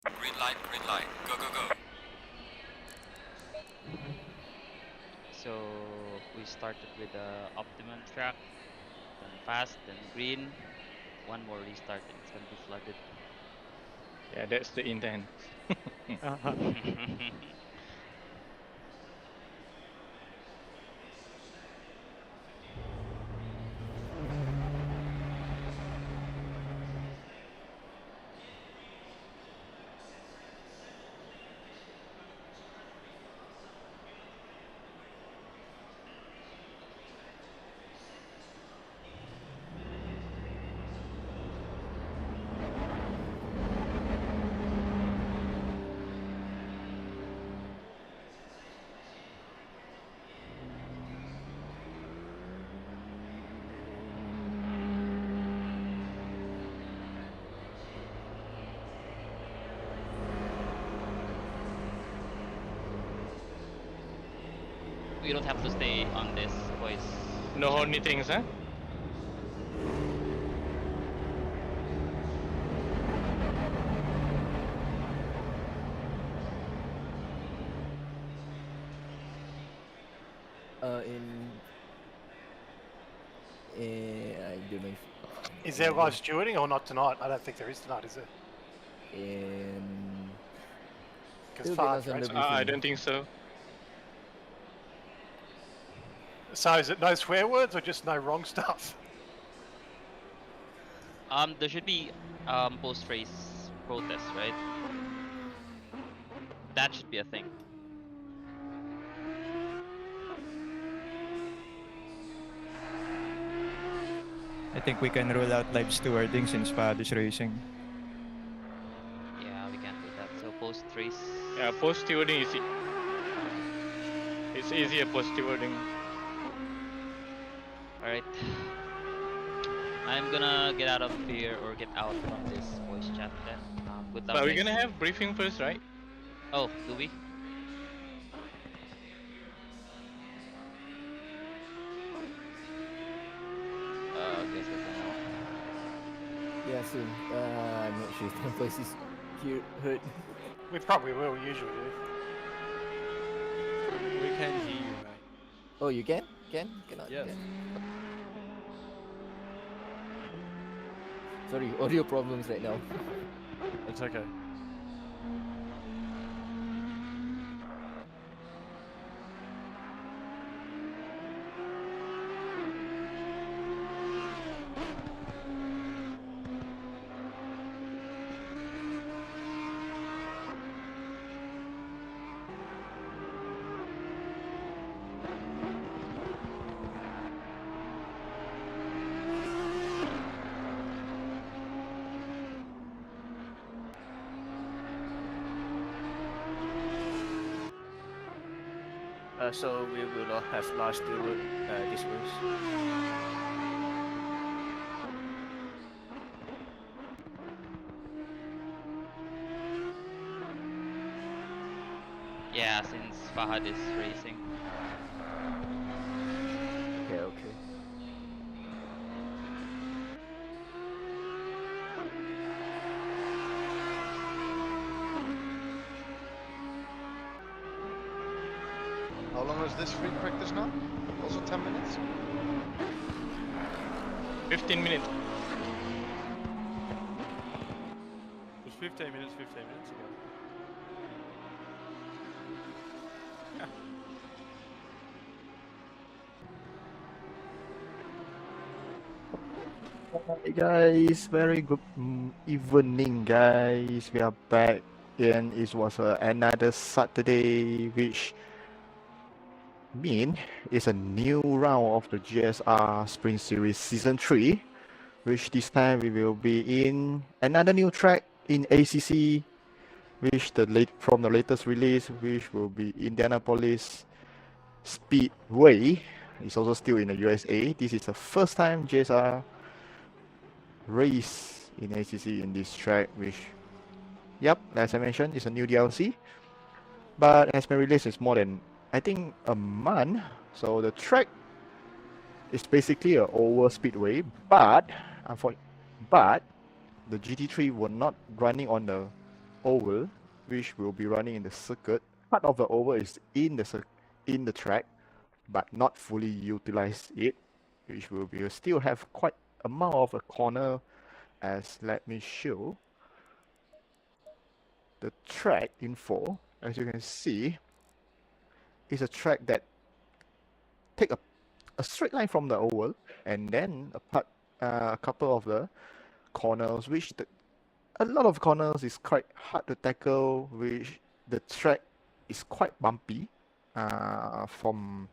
Green light, go, go, go. So we started with the optimum track, then fast, then green. One more restart and it's gonna be flooded. Yeah, that's the intent. We don't have to stay on this, boys. No horny things, huh? I don't know if Is there live stewarding or not tonight? I don't think there is tonight, is there? Because Still Farah's get us racing. on the I don't think so. So is it no swear words or just no wrong stuff? There should be post-race protests, right? That should be a thing. I think we can rule out live stewarding since Pad is racing. Yeah, we can't do that. So post-race. Yeah, post stewarding is it's easier post stewarding. Alright. I'm gonna get out of here or get out from this voice chat then. Good luck, But we're guys. gonna have briefing first, right? Oh, do we? Guess I don't know. Yeah, soon. I'm not sure if my voice is heard. We probably will, we usually do. We can hear you, mate. Oh, you can? Cannot? Yes. Can. Sorry, audio problems right now. It's okay. So we will not have large steward this race. Yeah, since Fahad is racing. Okay. How long is this free practice now? Also 10 minutes? 15 minutes. It was 15 minutes ago. Hi guys, very good evening guys. We are back and it was another Saturday which mean it's a new round of the GSR Spring Series Season 3 which this time we will be in another new track in ACC which from the latest release which will be Indianapolis Speedway. It's also still in the USA. This is the first time GSR race in ACC in this track, which, yep, as I mentioned, is a new DLC. But has been released is more than, I think, a month. So the track is basically an oval speedway, but the GT3 were not running on the oval, which will be running in the circuit. Part of the oval is in the track, but not fully utilize it, which will be still have quite amount of a corner. As let me show the track info. As you can see, is a track that take a straight line from the oval and then a couple of the corners, which a lot of corners is quite hard to tackle, which the track is quite bumpy from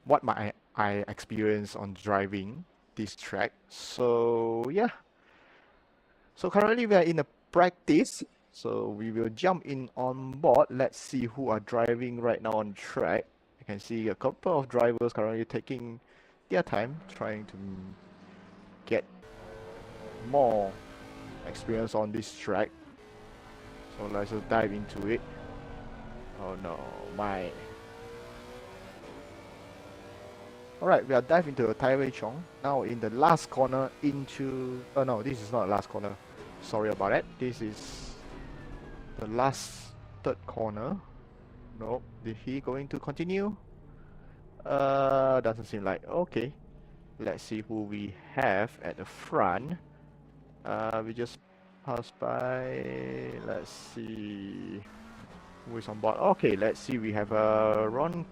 what I experienced on driving this track. So yeah, so currently we are in a practice, so we will jump in on board. Let's see who are driving right now on track. You can see a couple of drivers currently taking their time trying to get more experience on this track. So let's just dive into it. Oh no, my. Alright, we are diving into a Taiwei Chong. Now in the last corner into... Oh no, this is not the last corner. Sorry about that. This is the last third corner. Nope. Is he going to continue? Doesn't seem like. Okay. Let's see who we have at the front. We just passed by. Let's see who is on board. Okay, let's see. We have Ron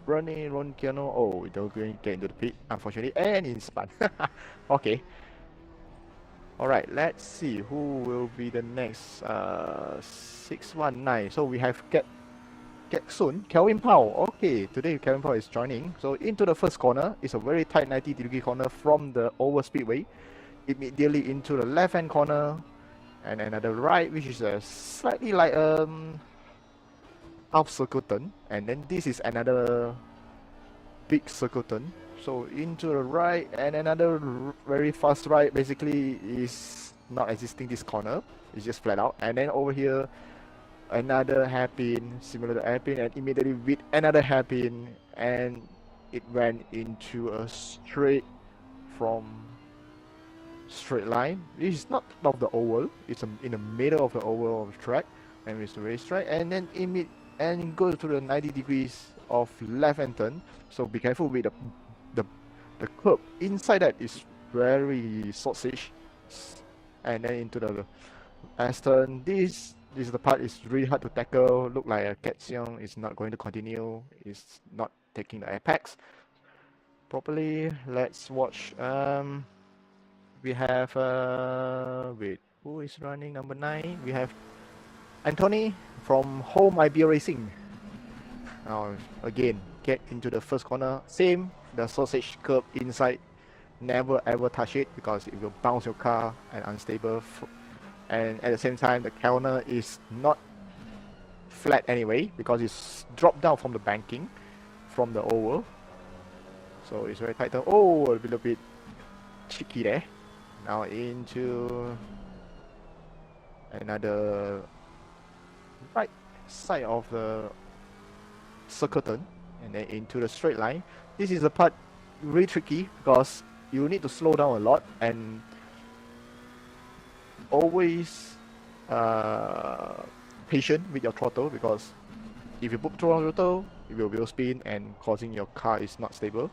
Kiano. Oh, they're going to get into the pit, unfortunately, and in spun. Okay. Alright, let's see who will be the next 619. So we have Get soon, Kelvin Powell. Okay, today Kelvin Powell is joining. So into the first corner, it's a very tight 90-degree corner from the over Speedway. Immediately into the left hand corner and another right, which is a slightly like half circle turn, and then this is another big circle turn. So into the right and another very fast right, basically is not existing this corner, it's just flat out. And then over here another hairpin similar to hairpin, and immediately with another hairpin, and it went into a straight line. This is not of the oval, it's in the middle of the oval of the track, and it's the racetrack, and then and go to the 90 degrees of left hand turn. So be careful with the curb inside that is very sausage, and then into the Aston. This is the part is really hard to tackle. Look like a Katsiong is not going to continue. It's not taking the apex properly. Let's watch. We have wait, who is running number 9? We have Anthony from Home IBA Racing. Now again, get into the first corner. Same, the sausage curb inside. Never ever touch it because it will bounce your car and unstable. And at the same time, the corner is not flat anyway because it's dropped down from the banking from the oval. So it's very tight. Oh, a little bit cheeky there. Now into another right side of the circle turn, and then into the straight line. This is the part really tricky because you need to slow down a lot and always patient with your throttle, because if you put throttle, it will wheel spin and causing your car is not stable.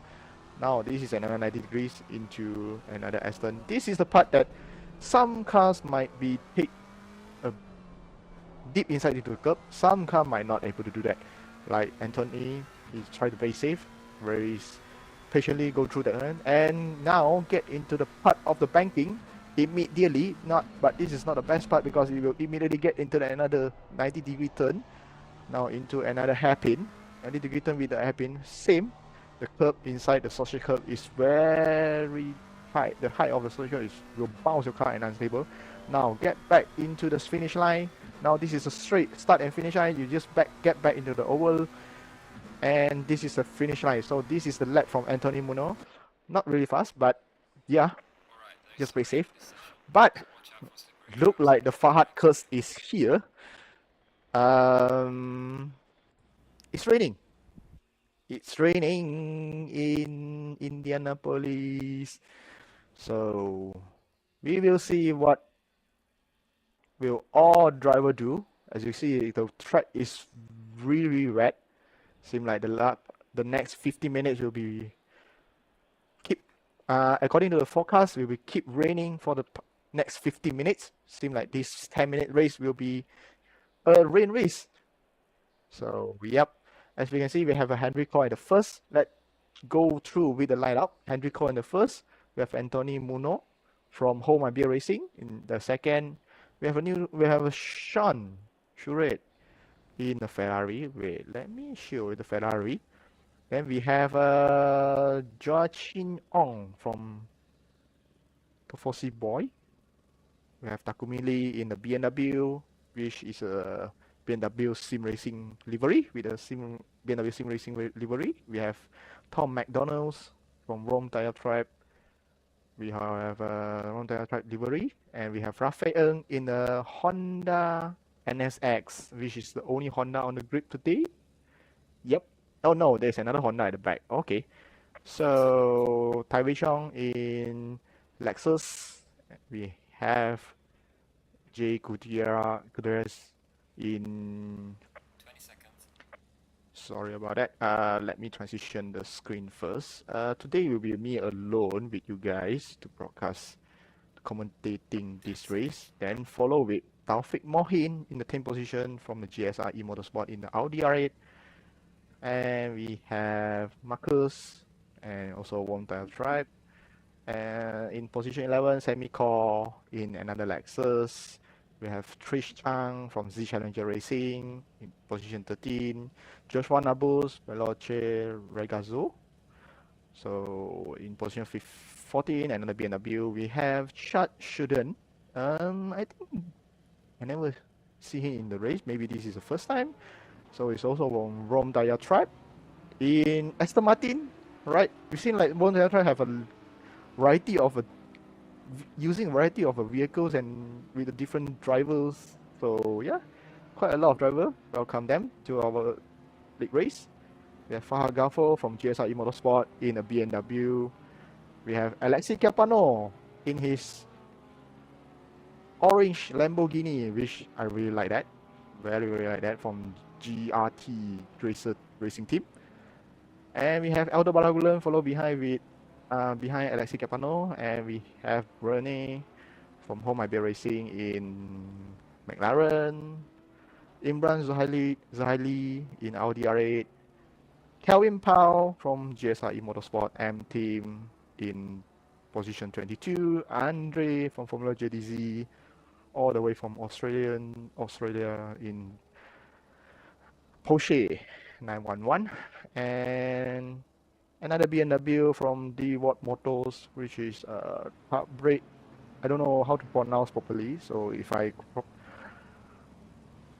Now this is another 90 degrees into another Aston. This is the part that some cars might be take a deep inside into the curb. Some car might not able to do that. Like Anthony, he's trying to be safe, very patiently go through that one, and now get into the part of the banking immediately. But this is not the best part because you will immediately get into another 90 degree turn. Now into another hairpin, 90 degree turn with the hairpin. Same. The curb inside the sausage curb is very high. The height of the sausage curb will bounce your car and unstable. Now get back into the finish line. Now this is a straight start and finish line. You just get back into the oval, and this is the finish line. So this is the lap from Anthony Muno. Not really fast, but yeah, just play safe. But look like the Farah curse is here. It's raining. It's raining in Indianapolis, so we will see what will all driver do? As you see, the track is really red. Seem like the next 50 minutes will be keep according to the forecast, we will keep raining for the next 50 minutes. Seem like this 10-minute race will be a rain race. So yep, as we can see, we have a Henrico in the first. Let's go through with the lineup. Henrico in the first. We have Anthony Muno from Home and Beer Racing in the second. We have a Sean Shuret in the Ferrari. Wait, let me show you the Ferrari. Then we have Joachim Ong from Tofosi Boy. We have Takumi Lee in the BMW, which is a BMW Sim Racing livery with a BMW Sim Racing livery. We have Tom McDonald's from Rome Tire Tribe. We have Rome Tire Tribe livery, and we have Raphael in the Honda NSX, which is the only Honda on the grid today. Yep. Oh no, there's another Honda at the back. Okay. So Tai Wei Chong in Lexus. We have Jay Gutierrez in 20 seconds. Sorry about that. Let me transition the screen first. Today will be me alone with you guys to broadcast commentating this race. Then follow with Taufik Mohin in the 10th position from the GSR Motorsport in the Audi R8. And we have Marcus and also Warm Tile Tribe. In position 11, Sammy Core in another Lexus. We have Trish Chang from Z Challenger Racing in position 13. Joshua Nabus, Veloce Regazo. So in position 14, another BMW, we have Chad Shuden. I think I never see him in the race. Maybe this is the first time. So it's also from Rome Daya Tribe. In Aston Martin, right? We've seen like Rome Daya Tribe have a variety of using a variety of vehicles and with the different drivers. So yeah, quite a lot of drivers. Welcome them to our league race. We have Farah Idayu from GSR Motorsport in a BMW. We have Alexi Capano in his orange Lamborghini, which I really like that. Very, very like that, from GRT Racing Team. And we have Aldo Balagulan follow behind with behind Alexi Capano, and we have Rene from Home IB Racing in McLaren, Imran Zuhaili in Audi R8, Kelvin Powell from GSR Motorsport M Team in position 22, Andre from Formula JDZ, all the way from Australia in Porsche 911, and another BMW from D-Watt Motors, which is Heartbreak. I don't know how to pronounce properly, so if I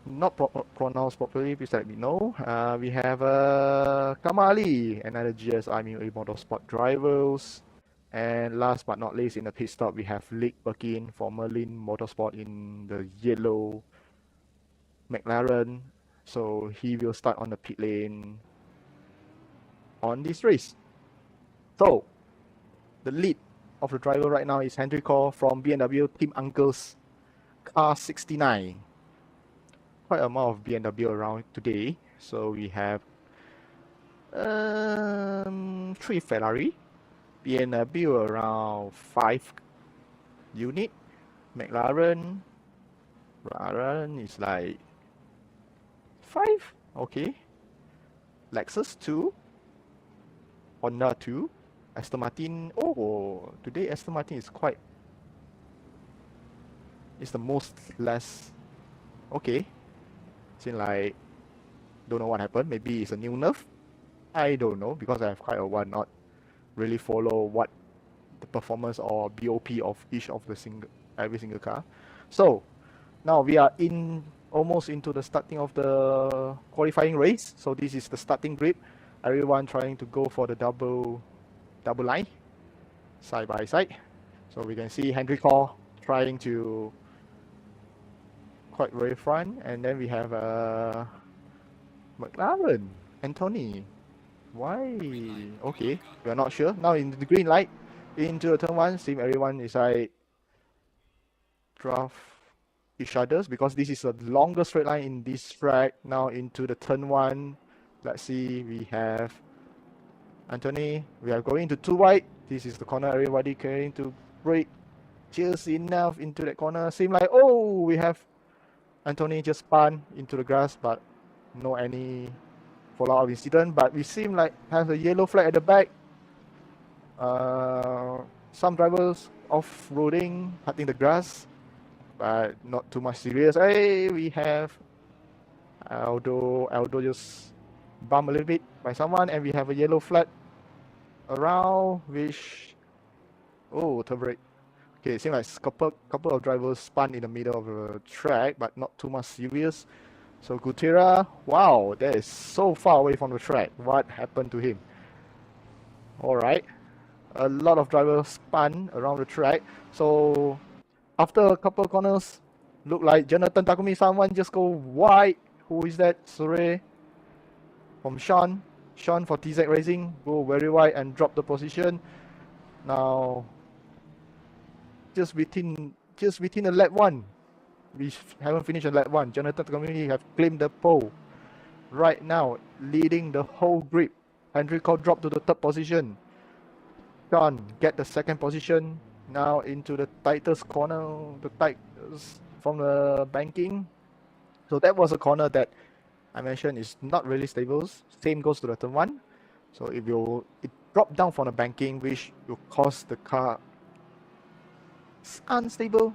not pronounce properly, please let me know. We have Kamali, another GSR Motorsport drivers. And last but not least, in the pit stop, we have Lick Birkin for Merlin Motorsport in the yellow McLaren. So he will start on the pit lane on this race. So the lead of the driver right now is Hendrico from BMW Team Uncles Car 69. Quite a amount of BMW around today. So we have 3 Ferrari, BMW around 5 unit, McLaren is like 5, okay, Lexus 2, Honda 2, Aston Martin. Oh, today Aston Martin is the most less, okay. Seems like, don't know what happened. Maybe it's a new nerf. I don't know, because I have quite a while not really follow what the performance or BOP of each of the every single car. So now we are almost into the starting of the qualifying race. So this is the starting grid. Everyone trying to go for the double line, side by side. So we can see Hendrico trying to quite very front, and then we have McLaren, Anthony. Why? Okay, we are not sure. Now in the green light, into the turn 1, seems everyone is like draft each other's because this is the longest straight line in this track. Now into the turn 1. Let's see, we have Anthony. We are going to 2 wide. This is the corner. Everybody trying to brake just enough into that corner. Seem like, oh, we have Anthony just spun into the grass, but no any follow-up incident. But we seem like have a yellow flag at the back. Some drivers off-roading, cutting the grass, but not too much serious. Hey, we have Aldo just bumped a little bit by someone, and we have a yellow flag around, which, oh, turn brake. Okay, it seems like couple of drivers spun in the middle of the track, but not too much serious. So Gutierrez, wow, that is so far away from the track. What happened to him? Alright. A lot of drivers spun around the track. So after a couple of corners, look like Jonathan Takumi, someone just go wide. Who is that? Sure. From Sean. Sean for TZ Racing, go very wide and drop the position. Now just within the lap 1. We haven't finished on lap 1. Jonathan Takumi have claimed the pole. Right now, leading the whole grid. Henry Cole dropped to the 3rd position. Sean get the 2nd position. Now into the tightest corner, from the banking. So that was a corner that I mentioned is not really stable. Same goes to the turn 1. So it dropped down from the banking, which will cause the car unstable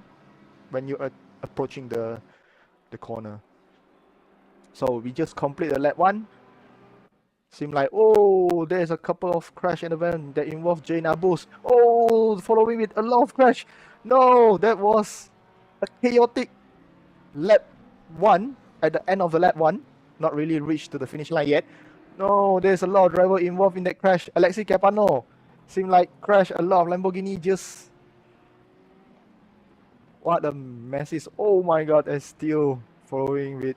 when you are approaching the corner. So we just complete the lap 1. Seem like, oh, there's a couple of crash in the van that involve Jane Abus. Oh, following with a lot of crash. No, that was a chaotic lap 1 at the end of the lap 1. Not really reached to the finish line yet. No, there's a lot of driver involved in that crash. Alexi Capano. Seem like crash a lot of Lamborghini just... What a mess is. Oh my god, and still following with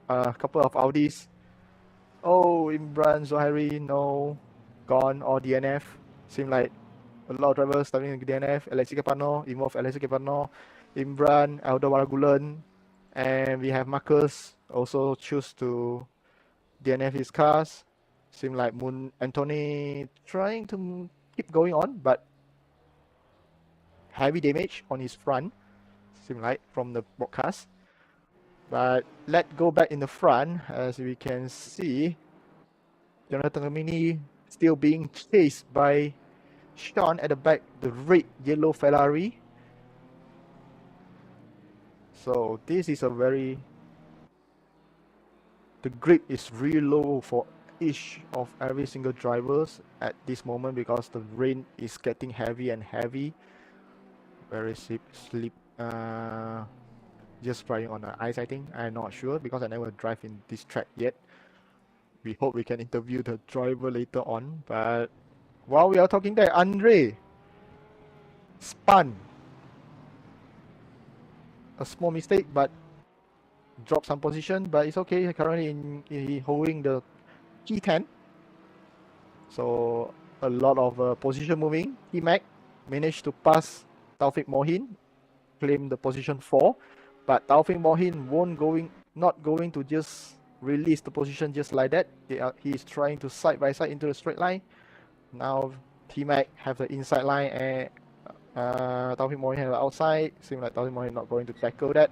a couple of Audis. Oh, Imran Zohairi, no, gone, or DNF. Seem like a lot of drivers starting in DNF. Alexi Capano, involved Alexi Capano, Imran, Aldo Waragulan, and we have Marcus also choose to DNF his cars. Seem like Anthony trying to keep going on, but heavy damage on his front. Seem like from the broadcast. But let's go back in the front. As we can see, Jonathan Kamini still being chased by Sean at the back, the red yellow Ferrari. So this is a very... The grip is really low for each of every single drivers at this moment because the rain is getting heavy and heavy. Very just riding on the ice, I think. I'm not sure because I never drive in this track yet. We hope we can interview the driver later on. But while we are talking there, Andre spun. A small mistake, but dropped some position. But it's okay. Currently holding the G10. So a lot of position moving. T-Mac managed to pass Taufik Mohin, claim the position 4. But Taufik Mohin not going to just release the position just like that. He is trying to side by side into the straight line. Now T-Mac have the inside line and Taufik Mohin have the outside. Seems like Taufik Mohin not going to tackle that.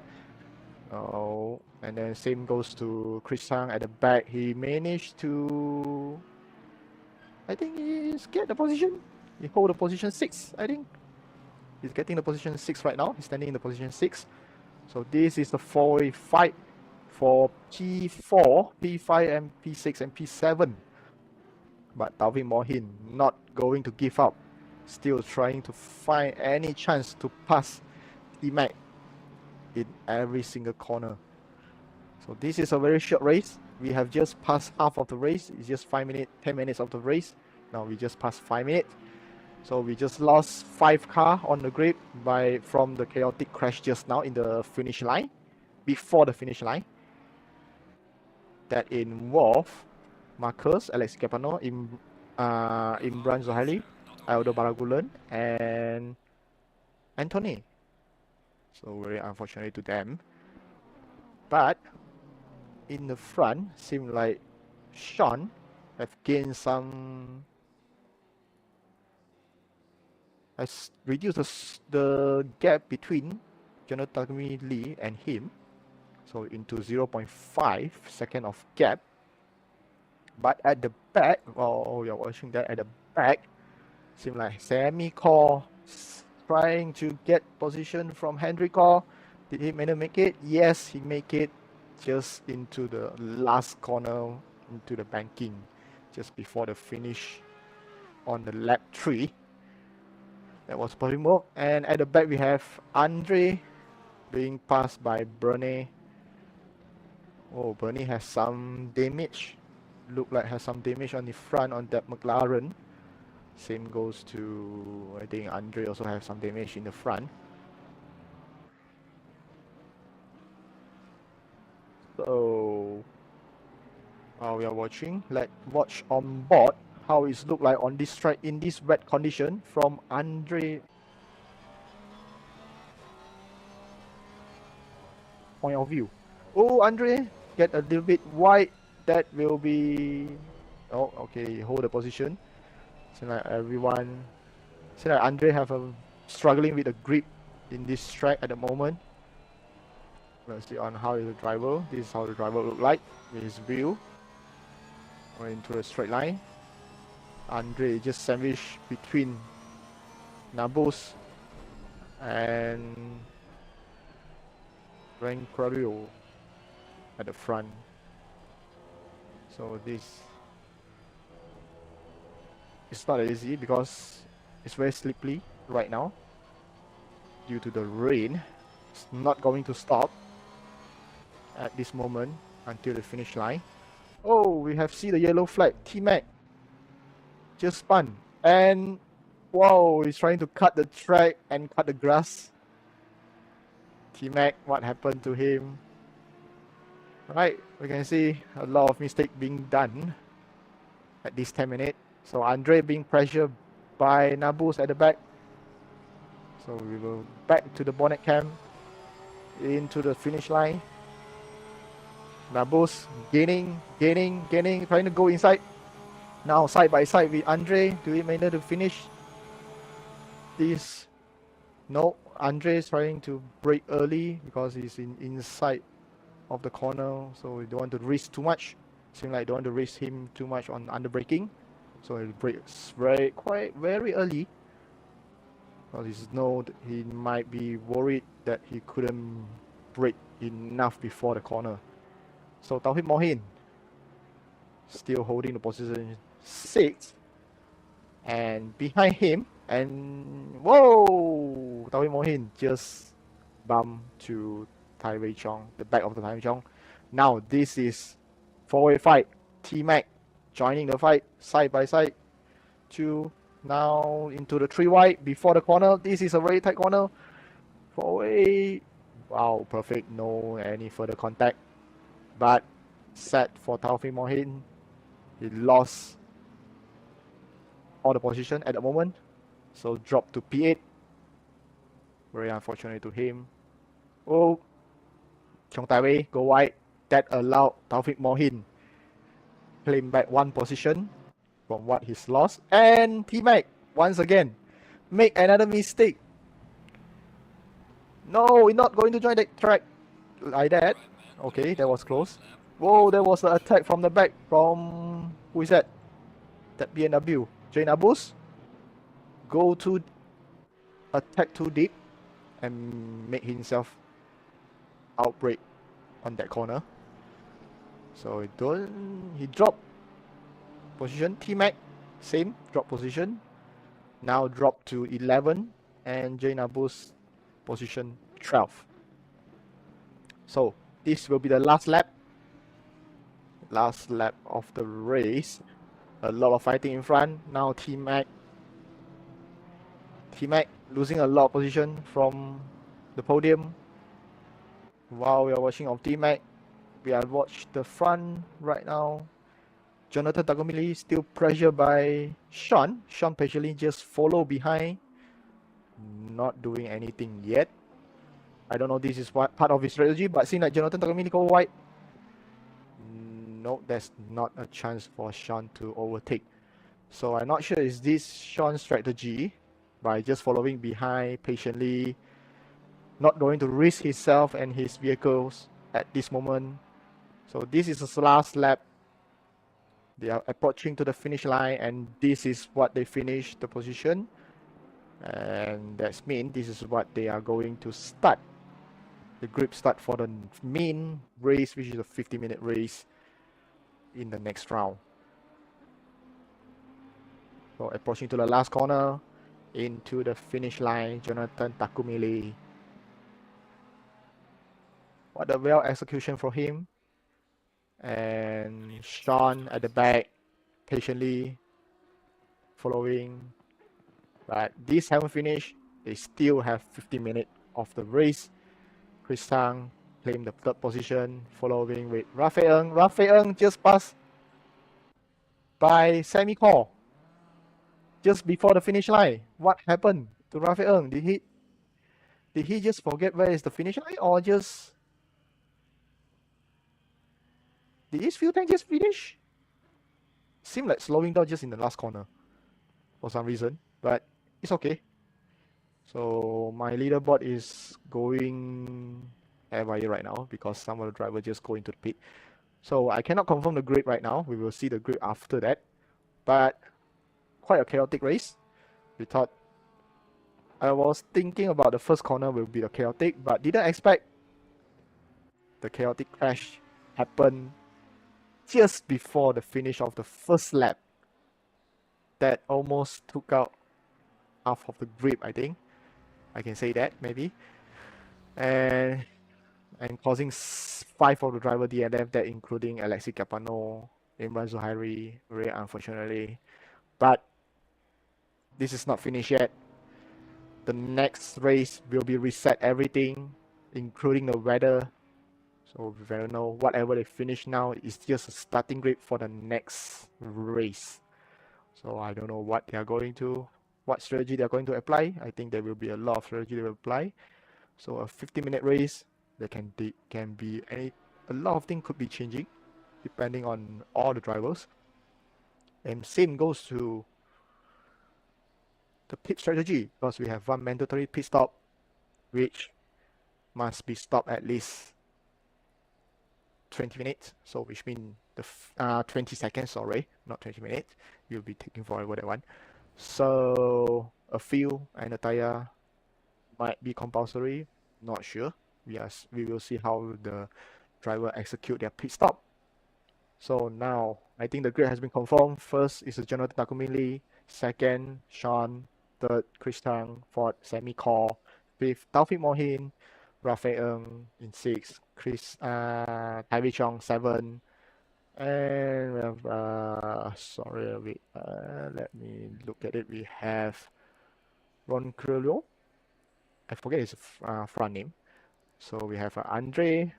Oh, and then same goes to Chris Sang at the back. He managed to, I think he's get the position. He hold the position 6, I think. He's getting the position 6 right now. He's standing in the position 6. So this is the 4-way fight for P4, P5, and P6 and P7. But Taufik Mohin not going to give up. Still trying to find any chance to pass T-Mac in every single corner. So this is a very short race. We have just passed half of the race. It's just 5 minutes, 10 minutes of the race. Now we just passed 5 minutes. So we just lost 5 cars on the grid from the chaotic crash just now in the finish line, before the finish line. That involved Marcus, Alex Capano, Imran Zohaili, Aldo Baragulan, and Anthony. So very unfortunate to them. but in the front, seems like Sean have gained some. Has reduced the gap between Jonathan Lee and him, so into 0.5 second of gap. But at the back, oh, you're watching that at the back, seems like Sammy Core trying to get position from Henry Core. Did he make it? Yes, he make it just into the last corner, into the banking, just before the finish on the lap 3. That was Polymorph. And at the back we have Andre being passed by Bernie. Oh, Bernie has some damage. Look like has some damage on the front on that McLaren. Same goes to, I think Andre also has some damage in the front. So while we are watching, let's watch on board how it look like on this track in this wet condition from Andre point of view. Oh, Andre get a little bit wide. That will be, oh, okay, hold the position. So like everyone, so like Andre have a struggling with the grip in this track at the moment. Let's see on how is the driver. This is how the driver look like with his view. Going into a straight line. Andre just sandwiched between Nabos and Rancario at the front. So this it's not easy because it's very slippery right now due to the rain. It's not going to stop at this moment until the finish line. Oh, we have seen the yellow flag. T-Mac just spun and wow, he's trying to cut the track and cut the grass. T-Mac, what happened to him? Right, we can see a lot of mistake being done at this 10 minutes. So Andre being pressured by Nabus at the back. So we will back to the bonnet cam into the finish line. Nabus gaining, trying to go inside. Now side by side with Andre. Do we manage to finish this? No, Andre is trying to brake early because he's inside of the corner, so we don't want to risk too much. Seems like don't want to risk him too much on under braking, so he brakes very early. Because he might be worried that he couldn't brake enough before the corner. So Tauhid Mohin still holding the position 6, and behind him, and whoa, Tauhid Mohin just bumped to Tai Wei Chong, the back of the Tai Wei Chong. Now this is four-way fight. T-Mac joining the fight side by side. 2 now into the 3 wide before the corner. This is a very tight corner. 4-way. Wow, perfect. No any further contact. But set for Taufik Mohin. He lost all the position at the moment. So drop to P8. Very unfortunate to him. Oh, Chong Tai Wei go wide. That allowed Taufik Mohin claim back 1 position from what he's lost. And T-Mac once again make another mistake. No, we're not going to join the track like that. Okay, that was close. Whoa, there was an attack from the back from, who is that? That BMW. Jane Abus. Go to attack too deep and make himself outbreak on that corner. So he dropped position. T-Mac, same, drop position. Now drop to 11 and Jane Abus position 12. So this will be the last lap. Last lap of the race. A lot of fighting in front. Now T-Mac losing a lot of position from the podium. While we are watching on T-Mac, we are watching the front right now. Jonathan Takamili still pressured by Sean. Sean patiently just follow behind. Not doing anything yet. I don't know this is what part of his strategy, but seeing that Jonathan Takamini go wide, no, there's not a chance for Sean to overtake. So I'm not sure is this Sean's strategy by just following behind patiently, not going to risk himself and his vehicles at this moment. So this is his last lap. They are approaching to the finish line, and this is what they finish the position. And that's mean this is what they are going to start. The group start for the main race, which is a 50-minute race in the next round. So approaching to the last corner, into the finish line, Jonathan Takumile. What a well execution for him. And Sean at the back, patiently following. But this haven't finished. They still have 50 minutes of the race. Chris Sang claimed the third position, following with Rafael. Rafael just passed by Sammy Call just before the finish line. What happened to Rafael? Did he just forget where is the finish line, or just did his fuel tank just finish? Seemed like slowing down just in the last corner for some reason, but it's okay. So my leaderboard is going haywire right now because some of the drivers just go into the pit. So I cannot confirm the grid right now. We will see the grid after that. But quite a chaotic race. I was thinking about the first corner will be the chaotic, but didn't expect the chaotic crash happen just before the finish of the first lap. That almost took out half of the grip, I think. I can say that, maybe. And causing 5 of the driver DNF, that including Alexi Capano, Imran Zuhairi, very unfortunately. But this is not finished yet. The next race will be reset everything, including the weather. So we don't know, whatever they finish now is just a starting grid for the next race. So I don't know what strategy they are going to apply. I think there will be a lot of strategy they will apply. So a 50-minute race, there can be a lot of things could be changing depending on all the drivers. And same goes to the pit strategy, because we have one mandatory pit stop, which must be stopped at least 20 minutes. So which means the 20 seconds, sorry, not 20 minutes. You'll be taking forever that one. So a fuel and a tire might be compulsory. Not sure. We will see how the driver execute their pit stop. So now I think the grid has been confirmed. First is Jonathan Takumili, second Sean, third Chris Tang, fourth Sammy Call, fifth Taufik Mohin, Rafael in 6, Chris Tyree Chong 7, and we have sorry, let me look at it. We have Ron Crullo. I forget his front name. So we have Andre,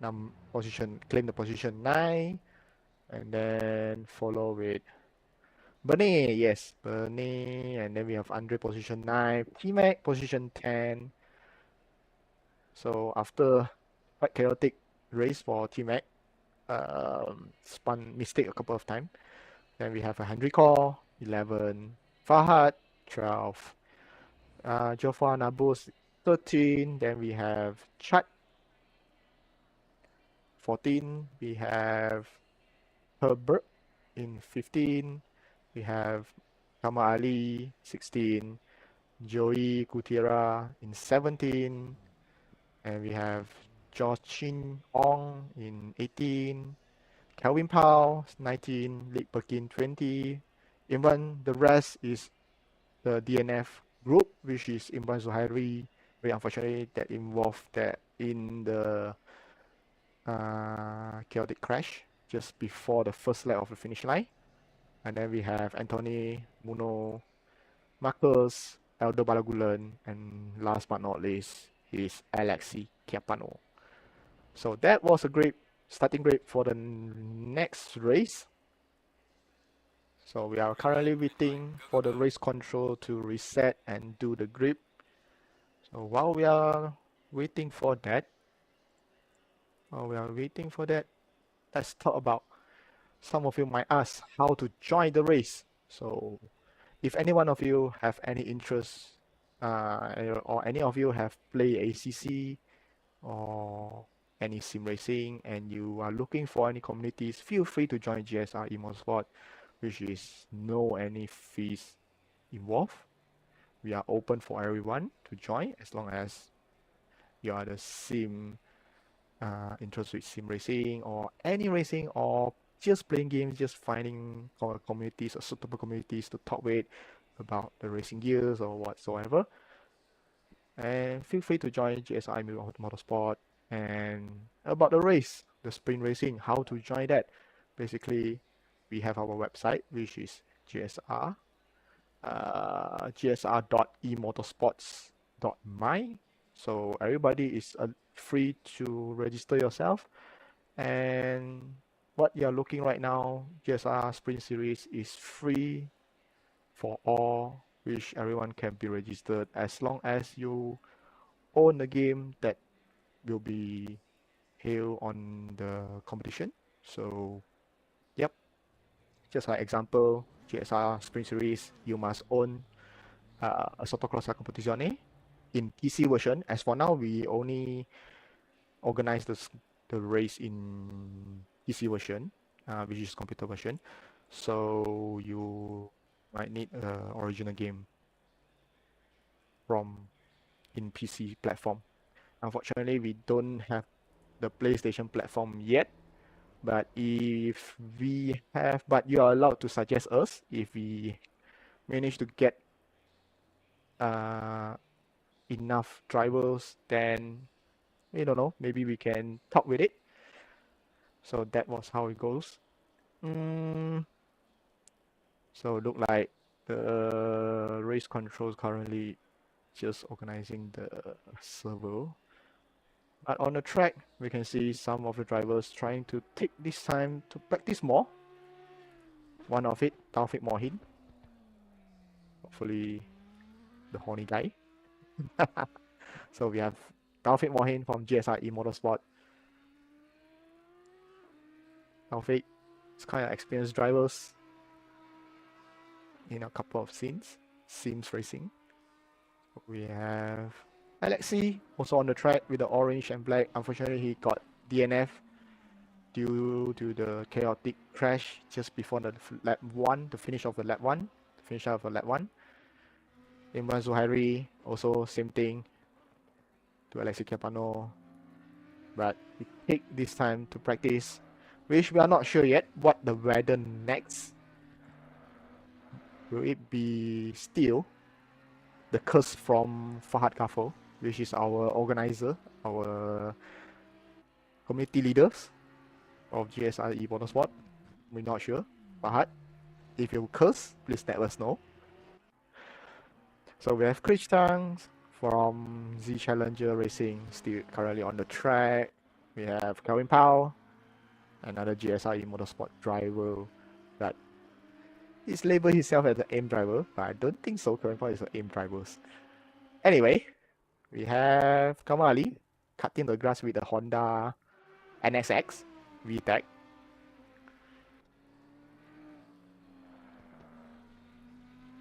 claim the position 9, and then follow with Bernie, yes, Bernie, and then we have Andre position 9, StalkerSenpai position 10. So after quite chaotic race for StalkerSenpai, spun mistake a couple of times. Then we have a Henry Call 11, Fahad 12, Jofar Nabus 13. Then we have Chat 14. We have Herbert in 15. We have Kama Ali 16. Joey Gutierrez in 17. And we have Jochin Ong in 18. Kelvin Powell 19. Lee Perkin 20. Imran, the rest is the DNF group, which is Imran Zuhairi. Very unfortunately, that involved that in the chaotic crash just before the first lap of the finish line. And then we have Anthony Muno, Marcus, Elder Balagulan, and last but not least is Alexi Chiapano. So that was a great starting grid for the next race. So we are currently waiting for the race control to reset and do the grip. So while we are waiting for that, let's talk about, some of you might ask how to join the race. So if any one of you have any interest, or any of you have played ACC or any sim racing and you are looking for any communities, feel free to join GSR eMotorsport, which is no any fees involved. We are open for everyone to join as long as you are the sim interested with sim racing or any racing or just playing games, just finding communities or suitable communities to talk with about the racing gears or whatsoever. And feel free to join GSI Motorsport. And about the race, the sprint racing, how to join that. Basically, we have our website, which is GSR, gsr.emotorsports.my. So everybody is free to register yourself. And what you're looking right now, GSR Sprint Series is free for all, which everyone can be registered as long as you own the game that will be held on the competition. So, yep, just like example, GSR Sprint Series, you must own a Sotocrossa Competizione in PC version. As for now, we only organize the race in PC version, which is computer version. So you might need an original game from in PC platform. Unfortunately, we don't have the PlayStation platform yet. But if we have, but you are allowed to suggest us if we manage to get enough drivers, then we don't know, maybe we can talk with it. So that was how it goes. So look like the race controls currently just organizing the server. But on the track, we can see some of the drivers trying to take this time to practice more. One of it, Taufik Mohin. Hopefully the horny guy. So we have Taufik Mohin from GSR eMotorsport. Taufik is kind of experienced drivers in a couple of sims racing. We have Alexi also on the track with the orange and black. Unfortunately, he got DNF due to the chaotic crash just before the lap 1, the finish of the lap 1, the finish of the lap 1. Imran Zuhairi, also same thing to Alexi Capano. But we take this time to practice, which we are not sure yet what the weather next. Will it be still the curse from Fahad Kafo, which is our organizer, our community leaders of GSR eMotorsport? We're not sure. Fahad, if you curse, please let us know. So we have Chris Tang from Z Challenger Racing, still currently on the track. We have Kelvin Powell, another GSR eMotorsport driver that he's labeled himself as an aim driver, but I don't think so. Kelvin Powell is an aim driver. Anyway, we have Kamali cutting the grass with the Honda NSX VTEC.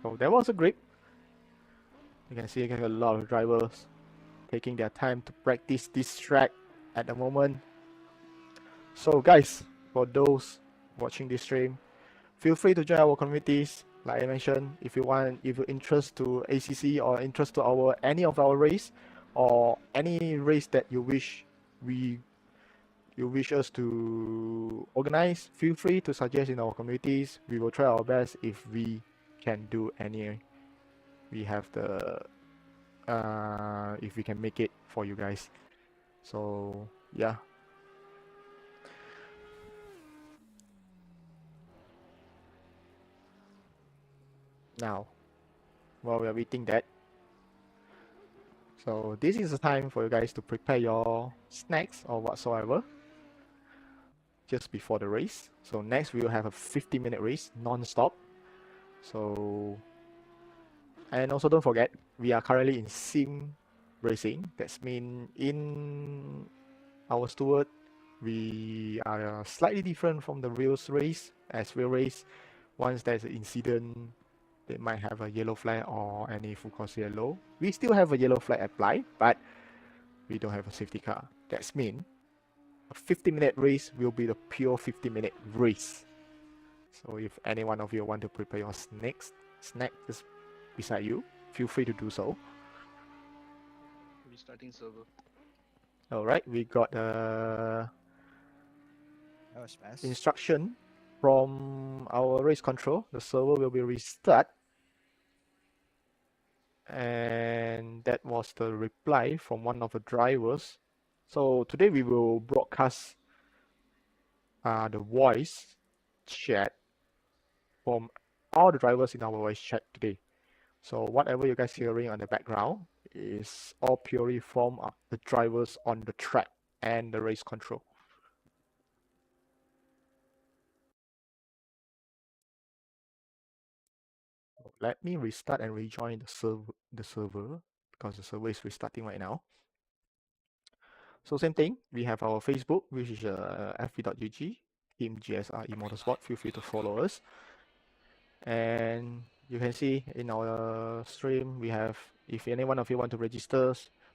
So that was a grip. You can see a lot of drivers taking their time to practice this track at the moment. So guys, for those watching this stream, feel free to join our communities. Like I mentioned, if you're interested to ACC or interest to any of our race or any race that you wish us to organize, feel free to suggest in our communities. We will try our best if we can do any. We have the if we can make it for you guys. So yeah. Now, while we are waiting that, so this is the time for you guys to prepare your snacks or whatsoever just before the race. So next we will have a 50-minute race non-stop. So, and also don't forget, we are currently in sim racing. That's mean in our steward, we are slightly different from the wheels race. As wheel race, once there's an incident, they might have a yellow flag or any full course yellow. We still have a yellow flag applied, but we don't have a safety car. That's mean a 50-minute race will be the pure 50-minute race. So if any one of you want to prepare your snack just beside you, feel free to do so. Restarting server. Alright, we got That was fast. instruction from our race control. The server will be restart. And that was the reply from one of the drivers. So today we will broadcast the voice chat from all the drivers in our voice chat today. So whatever you guys hearing on the background is all purely from the drivers on the track and the race control. Let me restart and rejoin the server because the server is restarting right now. So same thing, we have our Facebook, which is fb.gg, team GSR Motorsport. Feel free to follow us. And you can see in our stream, we have, if any one of you want to register,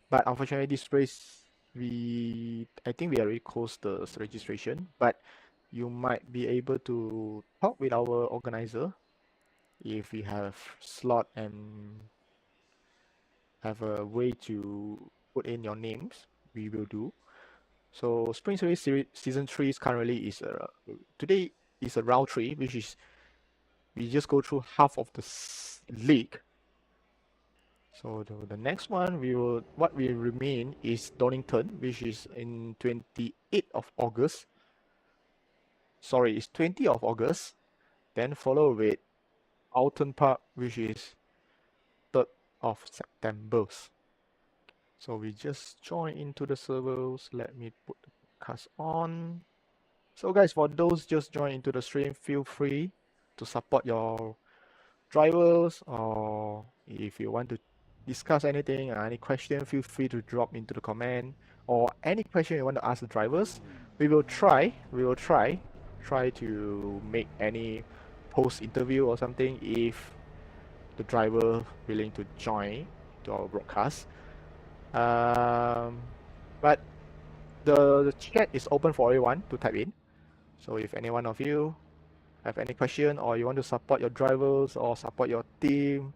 but unfortunately this race, I think we already closed the registration, but you might be able to talk with our organizer if we have slot and have a way to put in your names, we will do. So Spring Series Season 3 is currently today is a round 3, which is we just go through half of the league. So the next one what will remain is Donington, which is in 28th of August. Sorry, it's 20th of August. Then follow with Alton Park, which is 3rd of September. So we just join into the servers. Let me put the podcast on. So guys, for those just join into the stream, feel free to support your drivers, or if you want to discuss anything or any question, feel free to drop into the comment, or any question you want to ask the drivers. We will try to make any post interview or something if the driver willing to join to our broadcast. But the chat is open for everyone to type in. So if any one of you have any question, or you want to support your drivers or support your team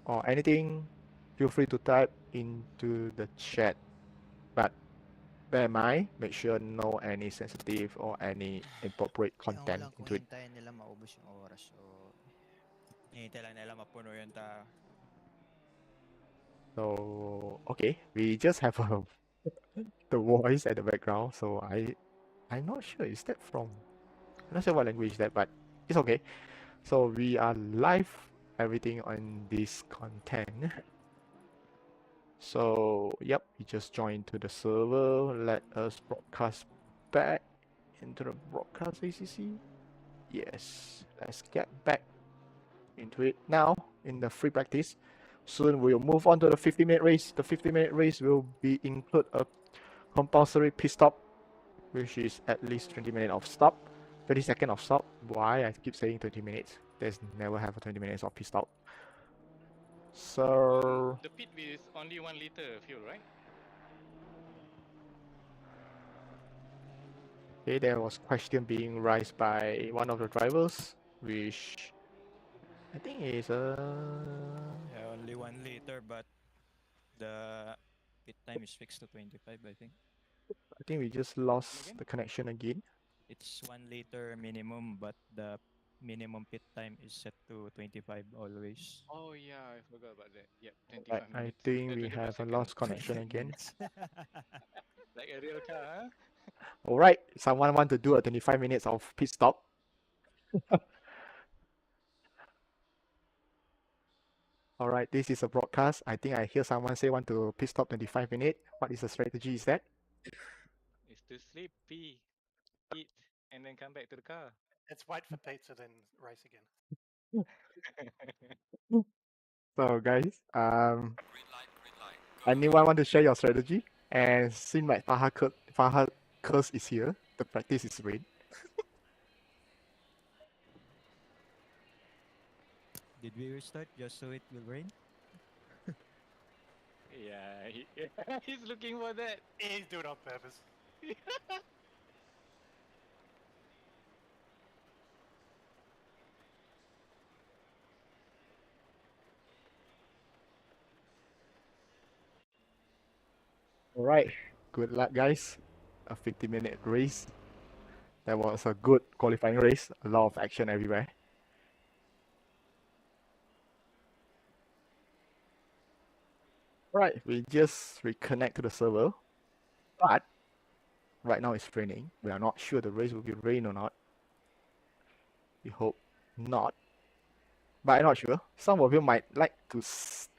or anything, feel free to type into the chat. But bear in mind, make sure no any sensitive or any inappropriate content into it. Hintayin nila maubos yung oras. So, hintayin lang nila mapuno yung tao. So okay, we just have the voice at the background. So I'm not sure, is that from, I'm not sure what language is that, but it's okay. So we are live everything on this content. So yep, we just joined to the server. Let us broadcast back into the broadcast ACC. Yes, let's get back into it now in the free practice. Soon we'll move on to the 50-minute race. The 50-minute race will include a compulsory pit stop, which is at least 20 minutes of stop, 30 seconds of stop. Why I keep saying 20 minutes? There's never have a 20 minutes of pit stop. So The pit is only 1 liter fuel, right? okay, there was question being raised by one of the drivers, which I think is Yeah, only 1 liter, but the pit time is fixed to 25, I think. I think we just lost the connection again. It's 1 liter minimum, but the minimum pit time is set to 25 always. Oh yeah, I forgot about that. Yep, 25 I minutes. think we 25 have a seconds. lost connection again. Like a real car, huh? All right, someone want to do a 25 minutes of pit stop? All right, this is a broadcast. I think I hear someone say want to pit stop 25 minutes. What is the strategy is that? It's to sleep, pee, eat, and then come back to the car. Let's wait for pizza, then race again. So guys, Green light, go, Anyone want to share your strategy? And since my Farah curse is here, the practice is rain. Did we restart just so it will rain? Yeah, he's looking for that. He's doing it on purpose. Alright, good luck guys. A 50-minute race. That was a good qualifying race. A lot of action everywhere. Right, we just reconnect to the server. But right now it's raining. We are not sure the race will be rain or not. We hope not. But I'm not sure. Some of you might like to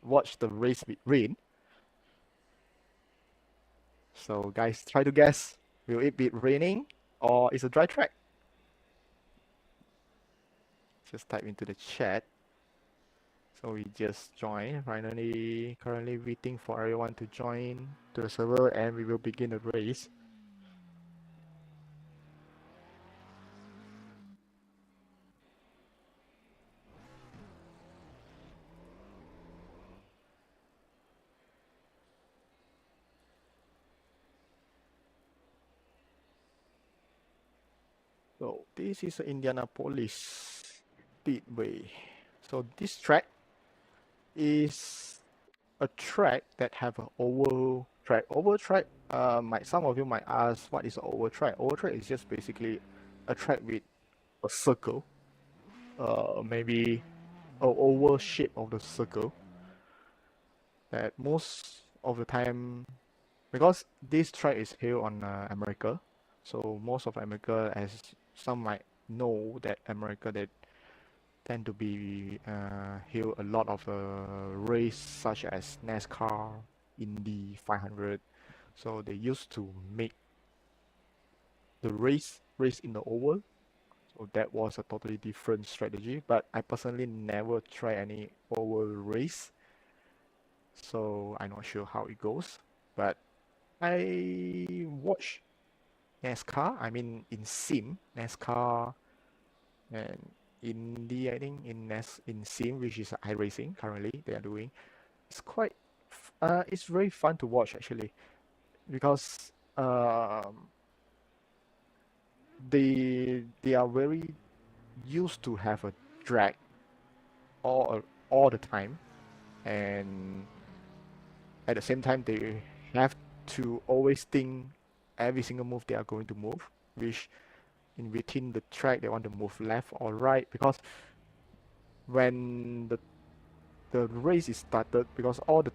watch the race with rain. So guys, try to guess. Will it be raining or is a dry track? Just type into the chat. So we just join. Finally, currently waiting for everyone to join to the server and we will begin the race. So this is Indianapolis Speedway. So this track is a track that have an oval track. Oval track, some of you might ask, what is an oval track? Oval track is just basically a track with a circle, maybe an oval shape of the circle. That most of the time, because this track is here on America, so most of America, as some might know, that America they tend to be here a lot of race such as NASCAR, Indy 500. So they used to make the race in the oval. So that was a totally different strategy. But I personally never try any oval race, so I'm not sure how it goes. But I watch NASCAR. I mean, in sim NASCAR and Indy, I think in sim, which is iRacing currently they are doing. It's quite, it's very fun to watch actually, because they are very used to have a drag all the time, and at the same time they have to always think every single move they are going to move, which in within the track they want to move left or right, because when the race is started, because all the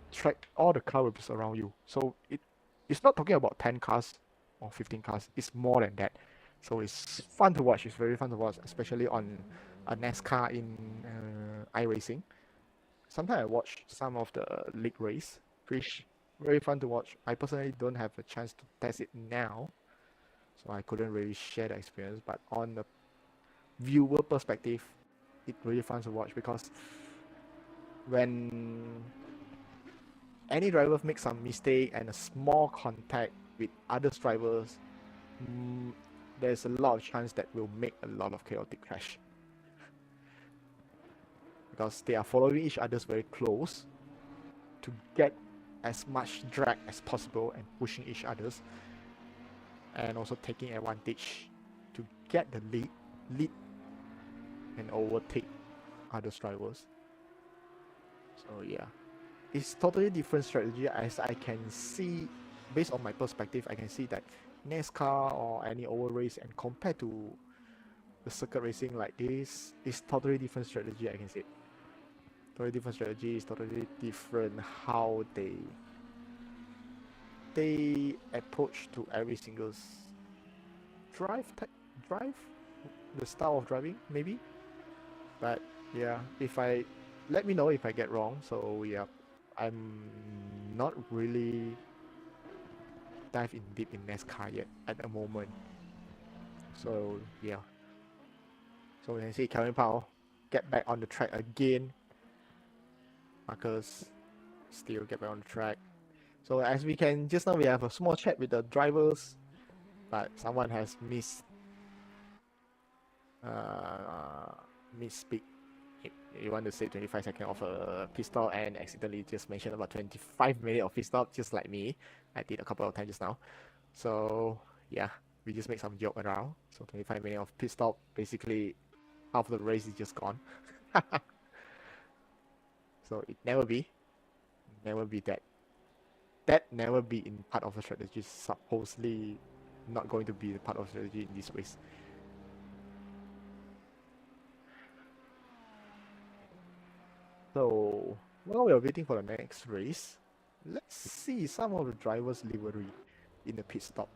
car will be around you, so it's not talking about 10 cars or 15 cars, it's more than that. So it's fun to watch. It's very fun to watch, especially on a NASCAR in iRacing. Sometimes I watch some of the league race, which very fun to watch. I personally don't have a chance to test it now, so I couldn't really share the experience. But on the viewer perspective, it's really fun to watch, because when any driver makes some mistake and a small contact with other drivers, there's a lot of chance that will make a lot of chaotic crash, because they are following each other very close to get as much drag as possible and pushing each others, and also taking advantage to get the lead and overtake other drivers. So yeah, it's totally different strategy. As I can see, based on my perspective, I can see that NASCAR or any oval race, and compared to the circuit racing like this, is totally different strategy. I can see it. Totally different strategy. Is totally different how they approach to every single drive, the style of driving maybe. But yeah, let me know if I get wrong. So yeah, I'm not really dive in deep in NASCAR yet at the moment. So yeah, so we can see Kevin Powell get back on the track again. Marcus still get back on the track. So as we can, just now we have a small chat with the drivers, but someone has misspeak. You want to say 25 seconds of a pit stop and accidentally just mentioned about 25 minutes of pit stop, just like me. I did a couple of times just now. So yeah, we just make some joke around. So 25 minutes of pit stop, basically half the race is just gone. So it never be that. That never be in part of the strategy. Supposedly not going to be part of the strategy in this race. So while we are waiting for the next race, let's see some of the drivers' livery in the pit stop.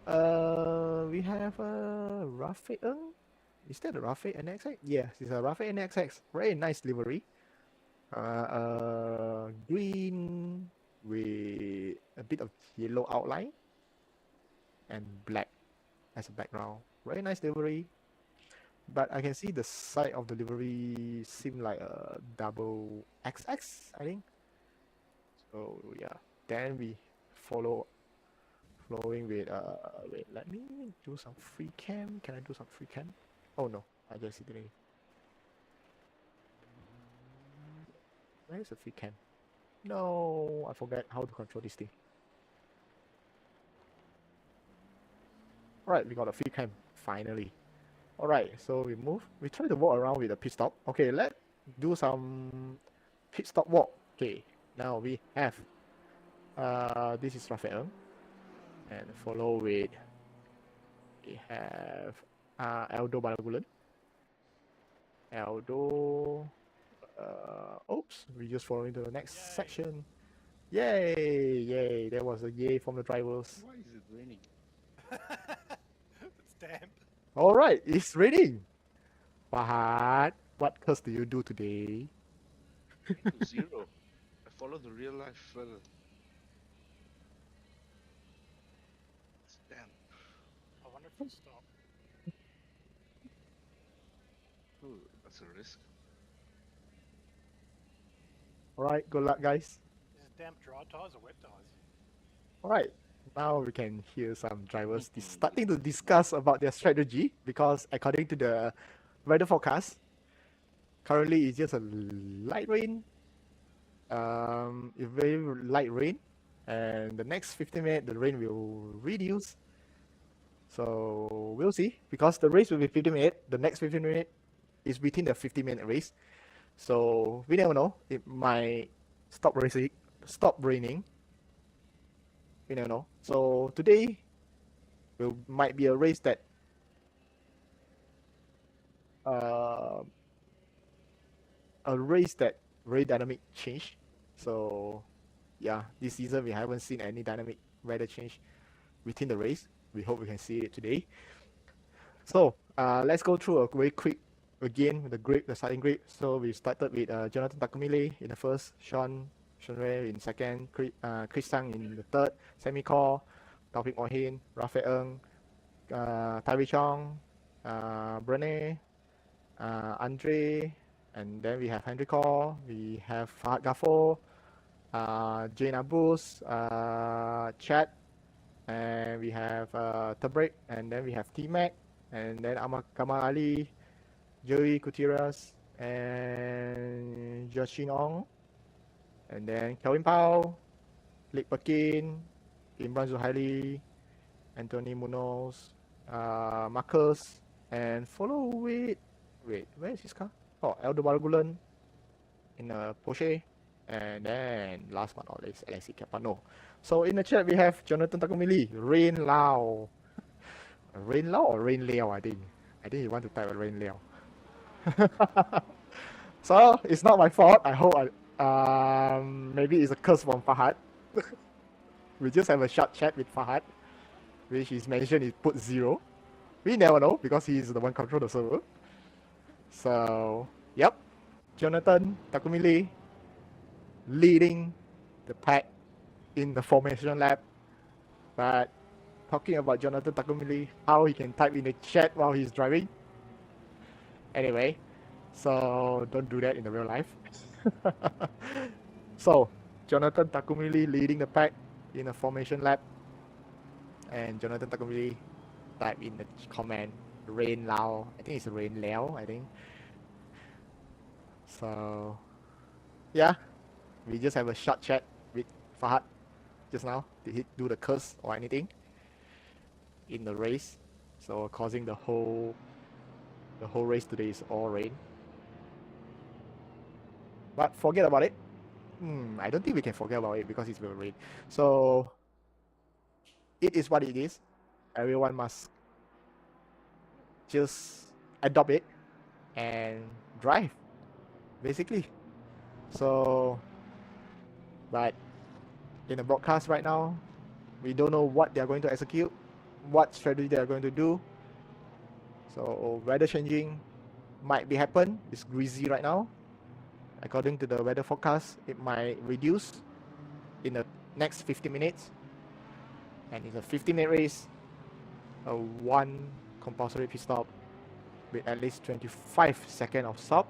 We have Rafael. Is that a Rafael NXX? Yes, it's a Rafael NXX. Very nice livery. Green with a bit of yellow outline and black as a background. Very nice livery. But I can see the side of the livery seem like a double XX, I think. So yeah, then we flowing with wait, let me do some free cam. Can I do some free cam? Oh no, I just see it. Where's the free cam? No, I forgot how to control this thing. Alright, we got a free cam finally. Alright, so we try to walk around with a pit stop. Okay, let's do some pit stop walk. Okay, now we have this is Rafael, and follow with we have Aldo Balagulan. Oops, we just following to the next section. Yay! There was a yay from the drivers. Why is it raining? It's damp. Alright, it's raining. Fahad, what curse do you do today? Zero. I follow the real life fella. It's damp. I wonder if it'll stop. Ooh, that's a risk. Alright, good luck guys. Is it damp dry tires or wet tires? Alright, now we can hear some drivers starting to discuss about their strategy, because according to the weather forecast, currently it's just a light rain. It's very light rain, and the next 15 minutes the rain will reduce. So we'll see, because the race will be 50 minutes. The next 15 minutes is within the 50-minute race. So we never know. It might stop raining. We never know. So today might be a race that very dynamic change. So yeah, this season we haven't seen any dynamic weather change within the race. We hope we can see it today. So let's go through a very quick again with the starting grid. So we started with Jonathan Takumile in the first, Sean Ray in second, Chris Sang in the third, Sammy Kaur, Taufik Mohin, Rafael Tyree Chong, Brene, Andre, and then we have Henry Kaur, we have Fahad Ghaffur, Jane Abus, Chad, and we have Tabrik, and then we have T-Mac, and then Kamal Ali, Joey Gutierrez, and Joshin Ong, and then Kelvin Pao, Lik Pekin, Imran Zuhaili, Anthony Munoz, Marcus, and follow with, wait, where is his car? Oh, Aldo Balagulan in a Porsche, and then last but not least, Alexi Capano. So in the chat we have Jonathan Takumili, Rain Lao. Rain Lao or Rain Liao, I think you want to type a Rain Liao. So it's not my fault. I hope maybe it's a curse from Fahad. We just have a short chat with Fahad, which is mentioned he put 0. We never know because he is the one control the server. So yep, Jonathan Takumili leading the pack in the formation lap. But talking about Jonathan Takumili, how he can type in the chat while he's driving. Anyway, so don't do that in the real life. So Jonathan Takumili leading the pack in a formation lap, and Jonathan Takumili type in the comment rain lao. I think it's rain lao. I think so. Yeah, we just have a short chat with Fahad just now. Did he do the curse or anything in the race? So causing the whole race today is all rain. But forget about it. I don't think we can forget about it because it's will rain. So it is what it is. Everyone must just adopt it and drive, basically. So, but in the broadcast right now, we don't know what they are going to execute, what strategy they are going to do. So weather changing might be happen. It's greasy right now. According to the weather forecast, it might reduce in the next 50 minutes. And it's a 50-minute race, one compulsory pit stop with at least 25 seconds of stop,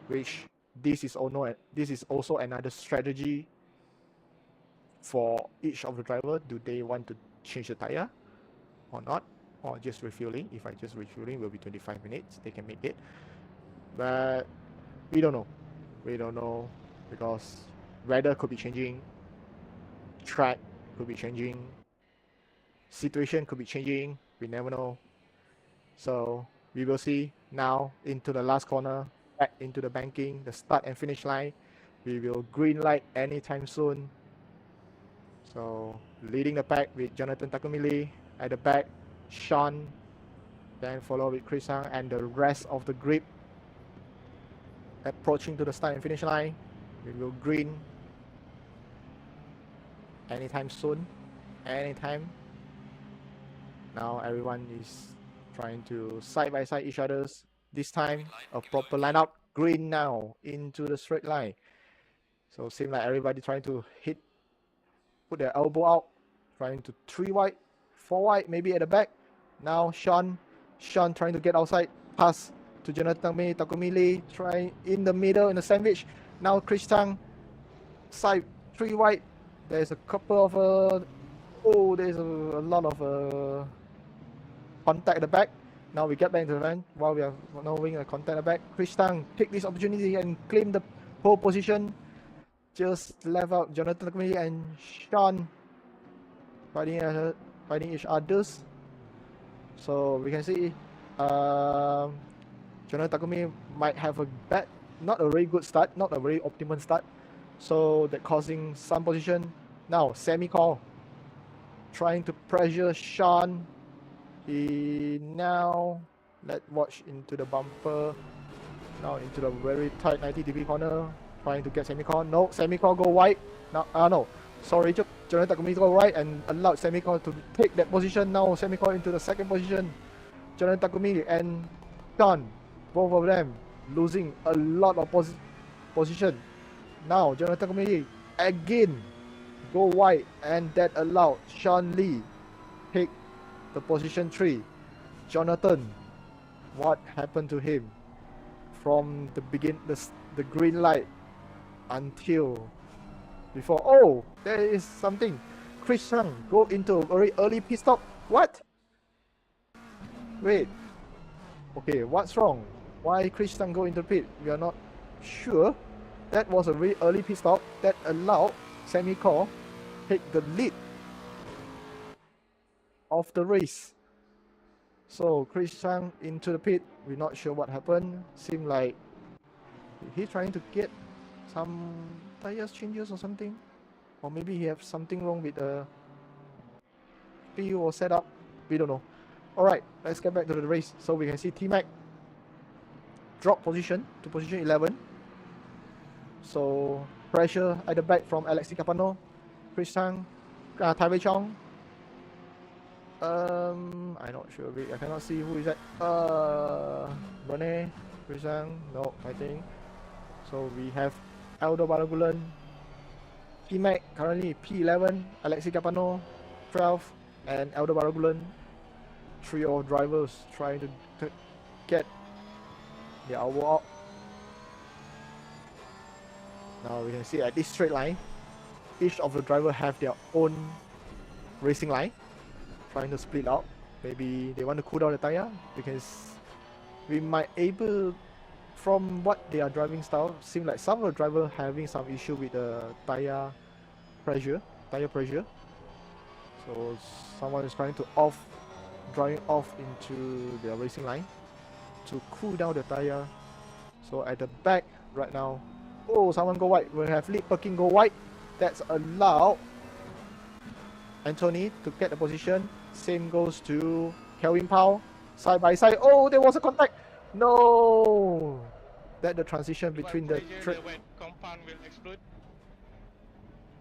which this is also another strategy for each of the driver. Do they want to change the tire or not, or just refueling? If I just refueling, will be 25 minutes. They can make it, but we don't know. We don't know because weather could be changing, track could be changing, situation could be changing. We never know. So we will see now into the last corner, back into the banking, the start and finish line. We will green light anytime soon. So leading the pack with Jonathan Takumili at the back, Sean, then followed with Chris Sang and the rest of the group approaching to the start and finish line. We will green anytime soon, anytime. Now everyone is trying to side by side each other's. This time a proper lineup, green now into the straight line. So seems like everybody trying to put their elbow out, trying to 3 wide, 4 wide, maybe at the back. Now Sean trying to get outside, pass to Jonathan Takumili, trying in the middle in the sandwich. Now Chris Tang, side 3 wide. There's a couple of there's a lot of contact at the back. Now we get back into the van while we are knowing a contact at the back. Chris Tang take this opportunity and claim the pole position. Just left out Jonathan Takumili and Sean fighting each others. So we can see Jonathan Takumi might have not a very good start, not a very optimum start. So that causing some position. Now semi-call trying to pressure Sean. Let's watch into the bumper. Now into the very tight 90 dB corner. Trying to get semi-call. No, semi-call go wide. Now, no. Sorry, Jonathan Takumi go right and allowed semi-call to take that position. Now semi-call into the second position. Jonathan Takumi and Sean, both of them losing a lot of position. Now Jonathan Takumi again go wide and that allowed Sean Lee take the position 3. Jonathan, what happened to him from the green light until before? Oh, there is something. Chris Sang go into a very early pit stop. What? Wait. Okay, what's wrong? Why Chris Sang go into pit? We are not sure. That was a very early pit stop that allowed Semi-Core take the lead of the race. So Chris Sang into the pit. We're not sure what happened. Seemed like he's trying to get some tires changes or something, or maybe he have something wrong with the PU or setup. We don't know. All right, let's get back to the race. So we can see T-Mac drop position to position 11. So pressure at the back from Alexi Capano, Chris Sang, Tai Wei Chong. I'm not sure. I cannot see who is that. Rene, Chris Sang. No, I think. So we have Aldo Baragulan, T-Mac currently P11, Alexi Capano 12, and Aldo Baragulan. Trio of drivers trying to get their elbow out. Now we can see at this straight line, each of the driver have their own racing line, trying to split out. Maybe they want to cool down the tire, because we might able, from what they are driving style, seem like some of the driver having some issue with the tire pressure. So someone is trying to driving off into their racing line to cool down the tire. So at the back right now, oh, someone go white. We have lead parking go white. That's allowed Anthony to get the position. Same goes to Kelvin Powell. Side by side. Oh, there was a contact. No. That the transition between the wet compound will explode.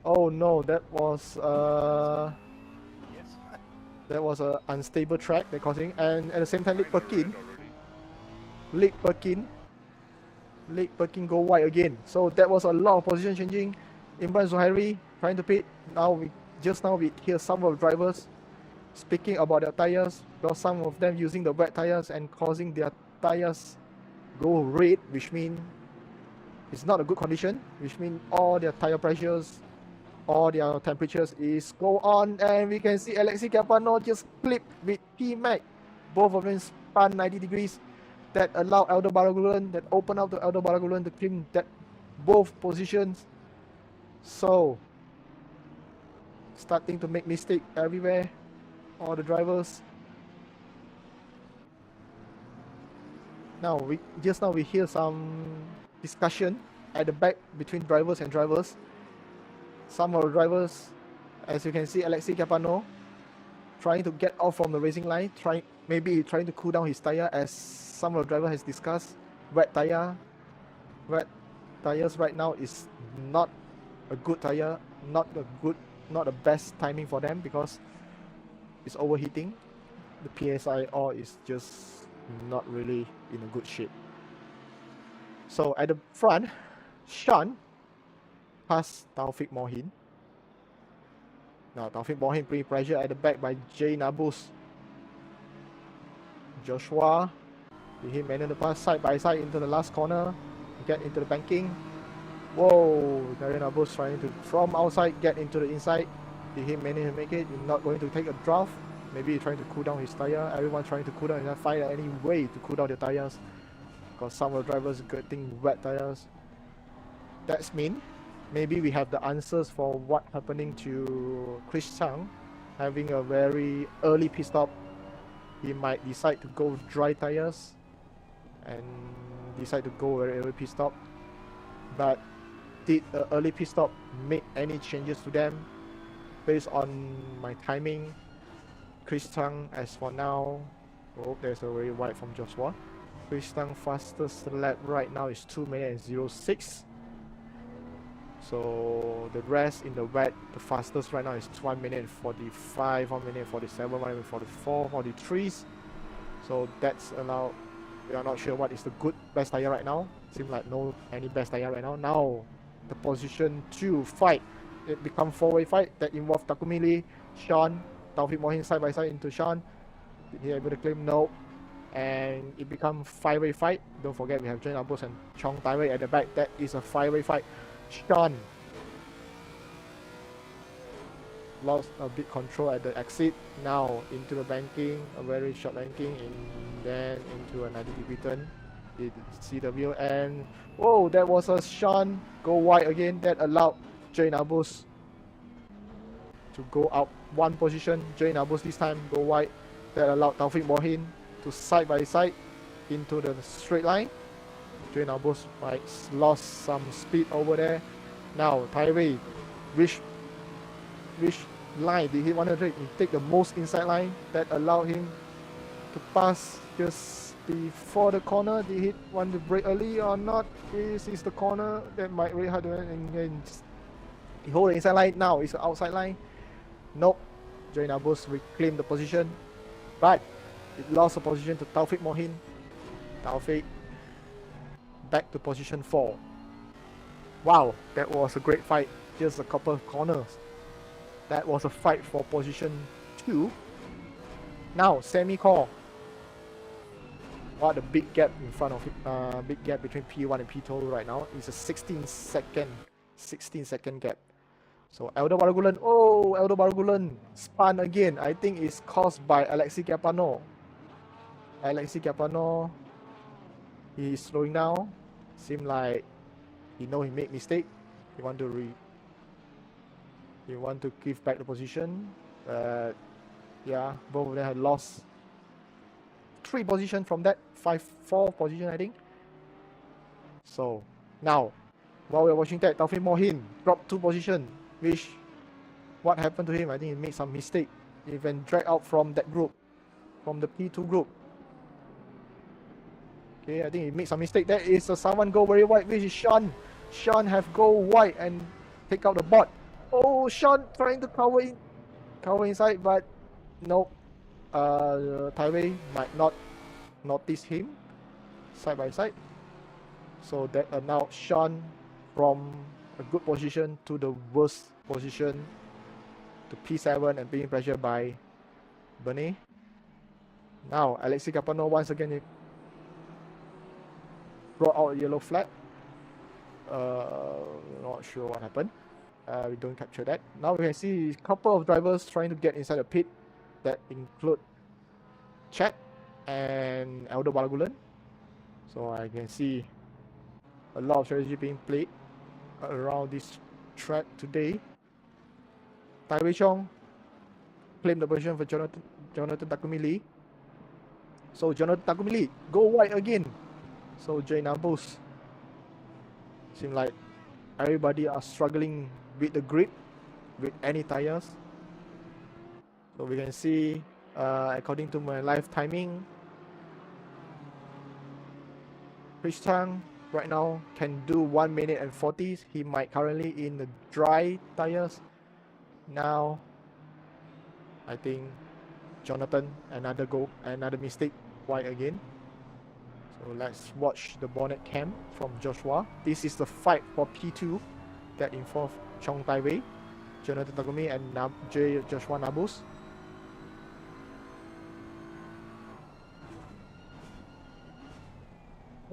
Oh no, that was a unstable track they're causing, and at the same time Leak Perkin go wide again. So that was a lot of position changing. Imran Zuhairi trying to pit. Now we hear some of the drivers speaking about their tires, because some of them using the wet tires and causing their tires go red, which means it's not a good condition, which means all their tire pressures, all their temperatures is go on, and we can see Alexi Capano just flip with StalkerSenpai. Both of them spun 90 degrees. That allowed Elder Baragulan, that opened up to Elder Baragulan to claim that both positions. So starting to make mistake everywhere, all the drivers. Now we hear some discussion at the back between drivers and drivers. Some of the drivers, as you can see, Alexi Capano trying to get off from the racing line, maybe trying to cool down his tire, as some of the driver has discussed. Wet tires right now is not a good tire, not the best timing for them, because it's overheating. The PSI all is just not really in a good shape. So at the front, Sean pass Taufik Mohin. Now Taufik Mohin pretty pressure at the back by Jay Nabus. Joshua, he managed to pass side by side into the last corner, get into the banking. Whoa, Gary Nabus trying to from outside get into the inside. Did he manage to make it? He's not going to take a draft. Maybe he's trying to cool down his tire. Everyone trying to cool down, and find any way to cool down their tires, because some of the drivers getting wet tires. That's mean. Maybe we have the answers for what happening to Chris Chang, having a very early pit stop. He might decide to go dry tires and decide to go very early pit stop. But did the early pit stop make any changes to them? Based on my timing, Chris Chang, as for now, oh, there's a very wide from Joshua. Chris Chang fastest lap right now is 2 minutes and 06. So the rest in the wet, the fastest right now is 1 minute 45, 1 minute 47, 1 minute 44, 43s. So that's allowed. We are not sure what is the good best tire right now. Seems like no any best tire right now. Now the position 2 fight, it become 4-way fight that involve Takumi Lee, Sean, Taufik Mohin side by side into Sean. Did he able to claim? No. And it become 5-way fight. Don't forget we have Jane Abos and Chong Tai-wei at the back. That is a 5-way fight. Sean lost a bit control at the exit. Now into the banking, a very short banking, and then into a 90-degree turn. See the wheel, and whoa, that was a Sean go wide again. That allowed Jane Abos to go up one position. Jane Abos this time go wide. That allowed Taufik Mohin to side by side into the straight line. Jane Abos might lost some speed over there. Now Tai-wei, which line did he want to take? He take the most inside line that allowed him to pass just before the corner. Did he want to brake early or not? This is the corner that might really hard to, and he hold the inside line. Now it's the outside line. Nope. Jane Abos reclaimed the position, but it lost the position to Taufik Mohin. Taufik back to position 4. Wow, that was a great fight. Just a couple of corners. That was a fight for position 2. Now, semi-core. What a big gap in front of him. Big gap between P1 and P2 right now. It's a 16 second gap. So Elder Baragulan, oh, Elder Baragulan spun again. I think it's caused by Alexi Capano. Alexi Capano, he is slowing down. Seem like he know he made mistake. He want to give back the position. Yeah, both of them had lost 3 positions from that 4 position, I think. So now, while we're watching that, Taufik Mohin dropped 2 positions. Which, what happened to him? I think he made some mistake. He even dragged out from that group, from the P2 group. Okay, I think he made some mistake. That is someone go very wide, which is Sean. Sean have go wide and take out the bot. Oh, Sean trying to cover inside, but nope. Taiwei might not notice him side by side. So that now Sean from a good position to the worst position to P7 and being pressured by Bernie. Now Alexi Capano once again brought out a yellow flag. Not sure what happened. We don't capture that. Now we can see a couple of drivers trying to get inside the pit. That include Chat and Elder Balagulan. So I can see a lot of strategy being played around this track today. Tai Wei Chong claimed the position for Jonathan Takumi Lee. So Jonathan Takumi Lee go wide again. So Jay Nambos. Seems like everybody are struggling with the grip, with any tires. So we can see, according to my live timing, Chris Chang right now can do 1 minute and 40. He might currently in the dry tires. Now, I think Jonathan another mistake wide again. So let's watch the bonnet cam from Joshua. This is the fight for P2 that involved Chong Tai-wei, Jonathan Takumi, and Joshua Nabus.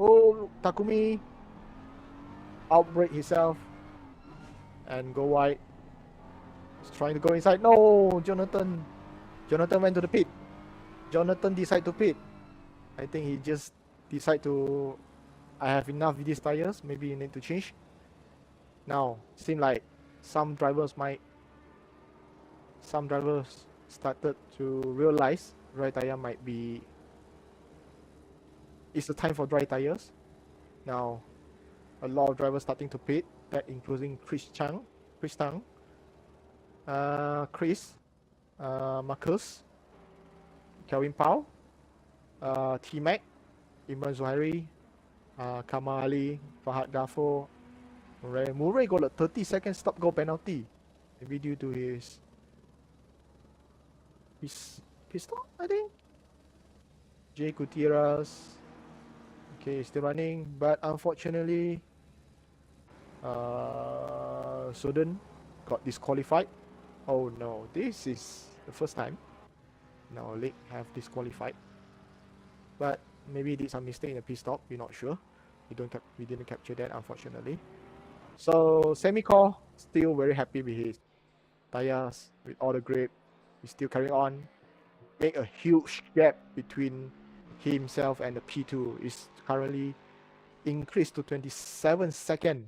Oh, Takumi outbrake himself and go wide. He's trying to go inside. No, Jonathan went to the pit. Jonathan decided to pit. I think he just decided to, I have enough with these tires, maybe you need to change. Now, seems like some drivers started to realize dry tire might be, it's the time for dry tires. Now, a lot of drivers starting to pit, that including Chris Tang, Marcus, Kelvin Pao, T-Mac, Imran Zuhairi, Kamal Ali, Fahad Ghaffur, Murray got a 30-second stop-go penalty, maybe due to his pistol, I think. Jay Gutierrez, okay, still running, but unfortunately, Sudan got disqualified. Oh no, this is the first time now Lake have disqualified, but maybe did some mistake in the pit stop. We're not sure. We didn't capture that, unfortunately. So Semiko still very happy with his tires, with all the grip. He's still carrying on. Make a huge gap between himself and the P2. Is currently increased to 27 seconds.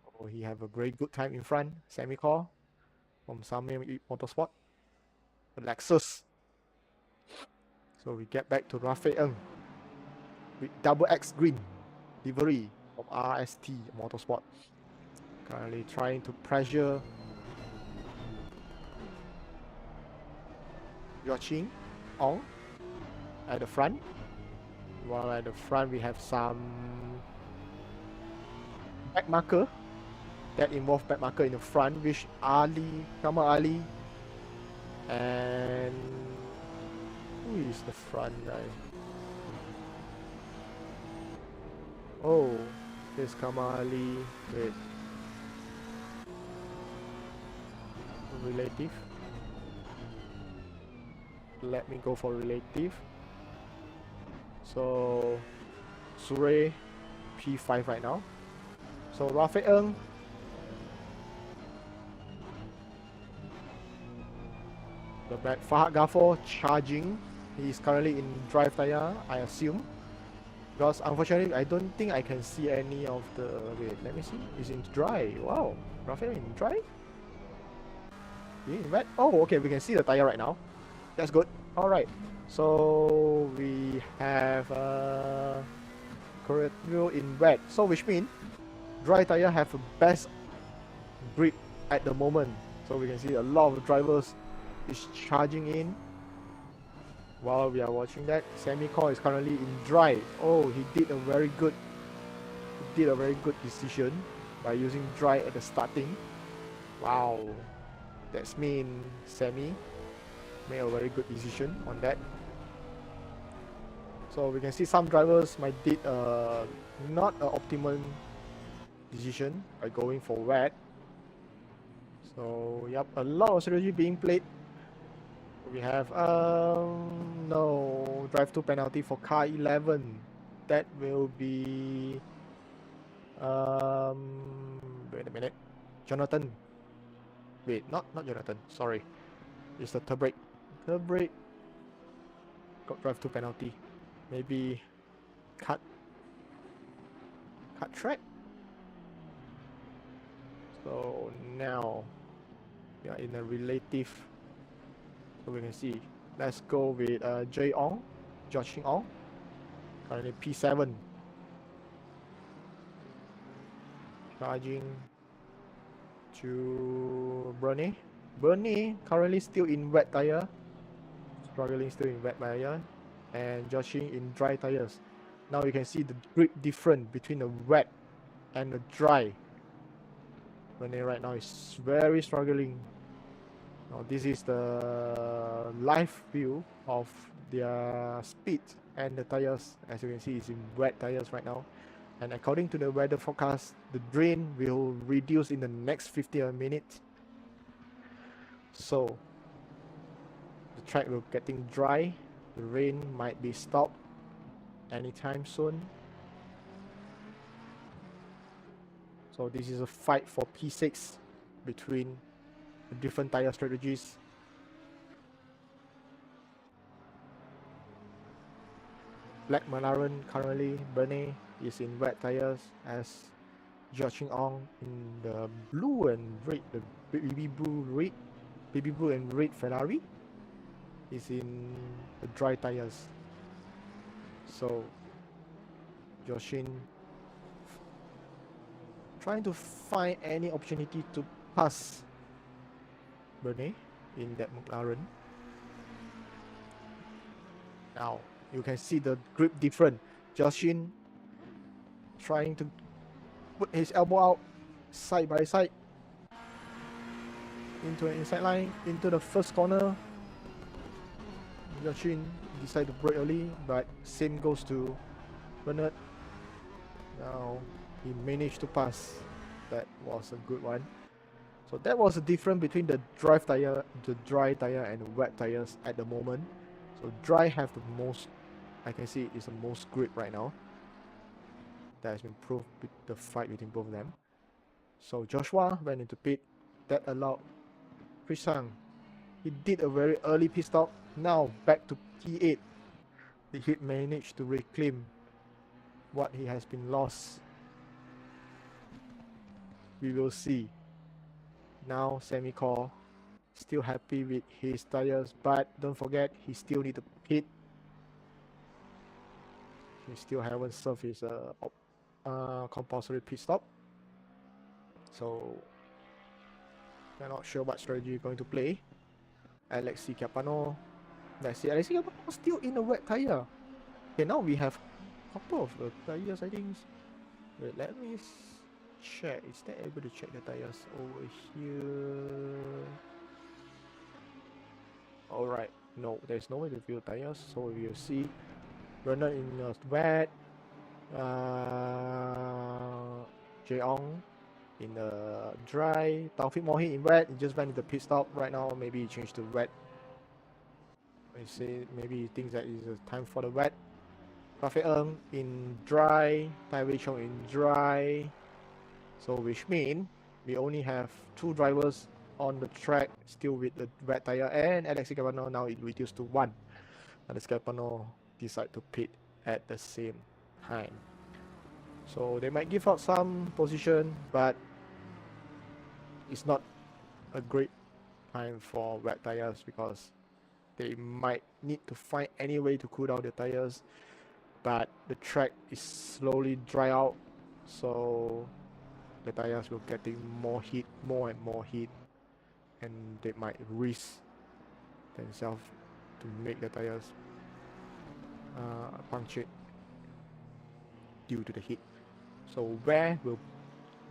So he have a very good time in front. Semiko from Samir Motorsport, the Lexus. So we get back to Rafael Ng with double X green livery of RST Motorsport. Currently trying to pressure Yoqing Ong at the front. While at the front we have some back marker that involve back marker in the front, which Kamal Ali, and who is the front guy? Oh, there's Kamal Ali with relative. Let me go for relative. So Sure P5 right now. So Rafael Ng The back. Farah Gaffor charging. He's currently in drive tire, I assume. Because unfortunately, I don't think I can see any of the... Wait, let me see. He's in dry. Wow. Raphael in dry? In wet? Oh, okay. We can see the tire right now. That's good. Alright. So, we have Corretio in wet. So, which means dry tire have the best grip at the moment. So, we can see a lot of drivers is charging in. While we are watching that, SonnyKazu is currently in dry. Oh, he did a very good decision by using dry at the starting. Wow, that's mean Sammy made a very good decision on that. So we can see some drivers might did not an optimal decision by going for wet. So yep, a lot of strategy being played. We have no drive to penalty for car 11. That will be wait a minute, Jonathan. Wait, not Jonathan. Sorry, it's the third break. Got drive to penalty. Maybe cut track. So now we are in a relative. So we can see. Let's go with J Ong, Joshing Ong. Currently P7. Charging to Bernie. Bernie currently still in wet tire. Struggling still in wet tire. And Joshing in dry tires. Now you can see the grip difference between the wet and the dry. Bernie right now is very struggling. Now this is the live view of their speed and the tires. As you can see, it's in wet tires right now. And according to the weather forecast, the drain will reduce in the next 15 minutes. So the track will getting dry. The rain might be stopped anytime soon. So this is a fight for P6 between the different tire strategies. Black McLaren currently, Bernie is in wet tires as Joshing Ong in the blue and red, the baby blue and red Ferrari is in the dry tires. So Joshing trying to find any opportunity to pass Bernie in that McLaren. Now you can see the grip different. Joshing trying to put his elbow out side by side into an inside line, into the first corner. Joshing decided to brake early, but same goes to Bernard. Now he managed to pass. That was a good one. So that was the difference between the dry tire and wet tires at the moment. So dry have the most, I can see is the most grip right now. That has been proved with the fight between both of them. So Joshua went into pit. That allowed Chris Sang. He did a very early pit stop. Now back to P8. He managed to reclaim what he has been lost. We will see. Now SonnyKazu still happy with his tires, but don't forget he still need to pit. He still haven't served his compulsory pit stop. So I'm not sure what strategy you're going to play. Alexi Capano. That's it. Alexi Capano still in a wet tire. Okay, now we have a couple of the tires, I think. Wait, let me check. Is that able to check the tires over here? Alright. No, there's no way to view tires. So we'll see. Runner in wet. Jeong in the dry. Taufik Mohi in wet. He just went into pit stop right now. Maybe he changed to wet. I say maybe he thinks that it's time for the wet. Raphael in dry. Tai Wei Chong in dry. So which means we only have two drivers on the track, still with the red tire, and Alex Escapano now it reduced to 1. And Escapano decide to pit at the same time. So they might give out some position, but it's not a great time for red tires because they might need to find any way to cool down the tires, but the track is slowly dry out, so the tires will getting more heat, more and more heat, and they might risk themselves to make the tires puncture due to the heat. So wear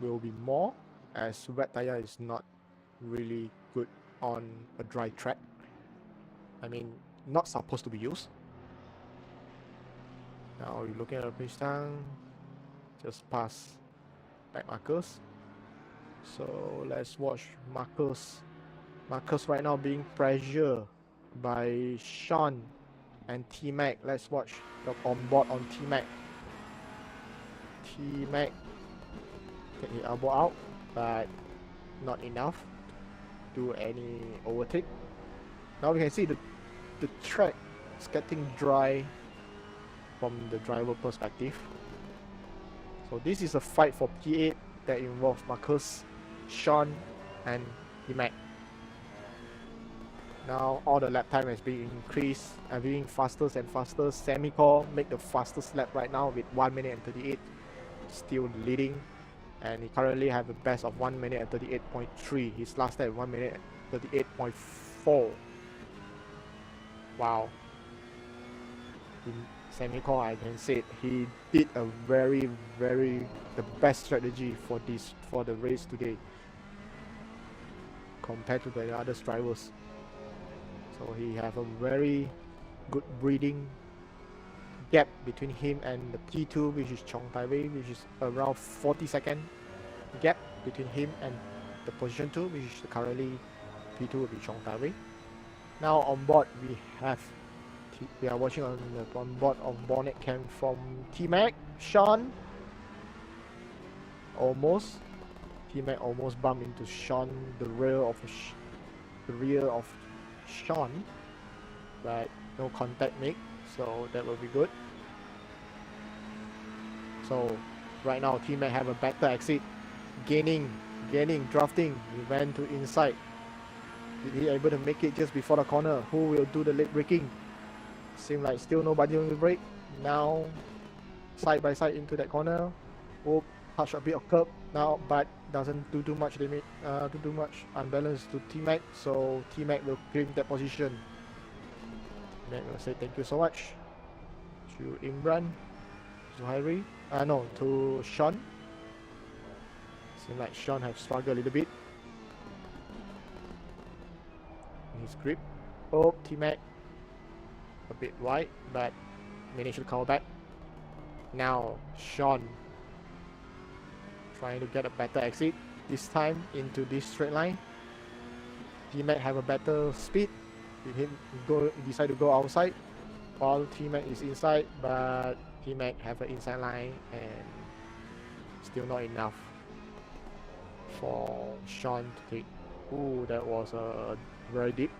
will be more, as wet tire is not really good on a dry track. I mean, not supposed to be used. Now you're looking at the finish time, just pass back Marcus. So let's watch Marcus. Marcus right now being pressured by Sean and T-Mac. Let's watch the onboard on T-Mac. T-Mac take the elbow out, but not enough to do any overtake. Now we can see the track is getting dry from the driver perspective. So this is a fight for P8 that involves Marcus, Sean, and T-Mac. Now all the lap time has been increased and being faster and faster. SonnyKazu make the fastest lap right now with 1 minute and 38, still leading, and he currently have a best of 1 minute and 38.3. His last lap 1 minute and 38.4. Wow. SonnyKazu, I can say it, he did a very the best strategy for the race today compared to the other drivers. So he have a very good breathing gap between him and the P2, which is Chong Tai-wei, which is around 40-second gap between him and the position 2, which is currently P2 will be Chong Tai-wei. Now on board we are watching on the board of bonnet cam from T-Mac. Sean almost T-Mac almost bumped into Sean, the rear of Sean, but no contact made, so that will be good. So right now T-Mac have a better exit, gaining, drafting. He went to inside. Did he able to make it just before the corner? Who will do the late braking? Seem like still nobody on the brake. Now side by side into that corner. Oh, touch a bit of curb now, but doesn't do too much damage, too much unbalance to T-Mac, so T-Mac will claim that position. T-Mac will say thank you so much to Imran, Zuhairi, no, to Sean. Seems like Sean have struggled a little bit in his grip. Oh, T-Mac a bit wide, but managed to cover back. Now Sean trying to get a better exit, this time into this straight line. T-Mac have a better speed. He decide to go outside while T-Mac is inside, but T-Mac have an inside line and still not enough for Sean to take. Ooh, that was very deep.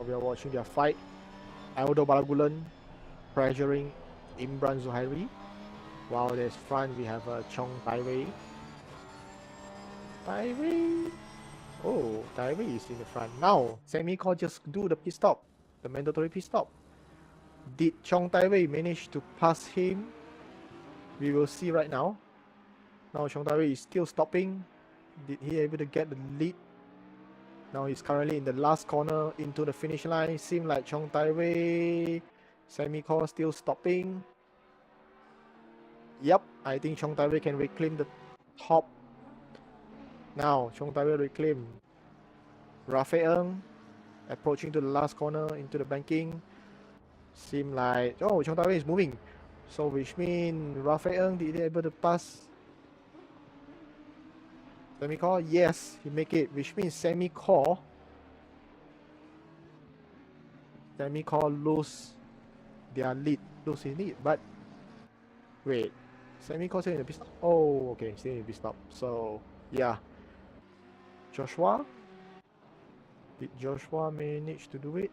We are watching their fight. Aldo Balagulan pressuring Imran Zuhairi, while there's front we have Chong Tai-wei. Oh, Tai-wei is in the front. Now SonnyKazu just do the pit stop, the mandatory pit stop. Did Chong Tai-wei manage to pass him? We will see right now. Now Chong Tai-wei is still stopping. Did he able to get the lead? Now he's currently in the last corner into the finish line. Seems like Chong Tai-wei, SonnyKazu still stopping. Yep, I think Chong Tai-wei can reclaim the top. Now Chong Tai-wei reclaim. Raphael approaching to the last corner into the banking. Seems like, oh, Chong Tai-wei is moving. So which means Raphael did he able to pass SonnyKazu? Yes, he make it, which means SonnyKazu lose their lead, lose his lead. But wait, SemiKazu still in the pit stop. Oh, okay, still in the pit stop. So yeah, Joshua. Did Joshua manage to do it?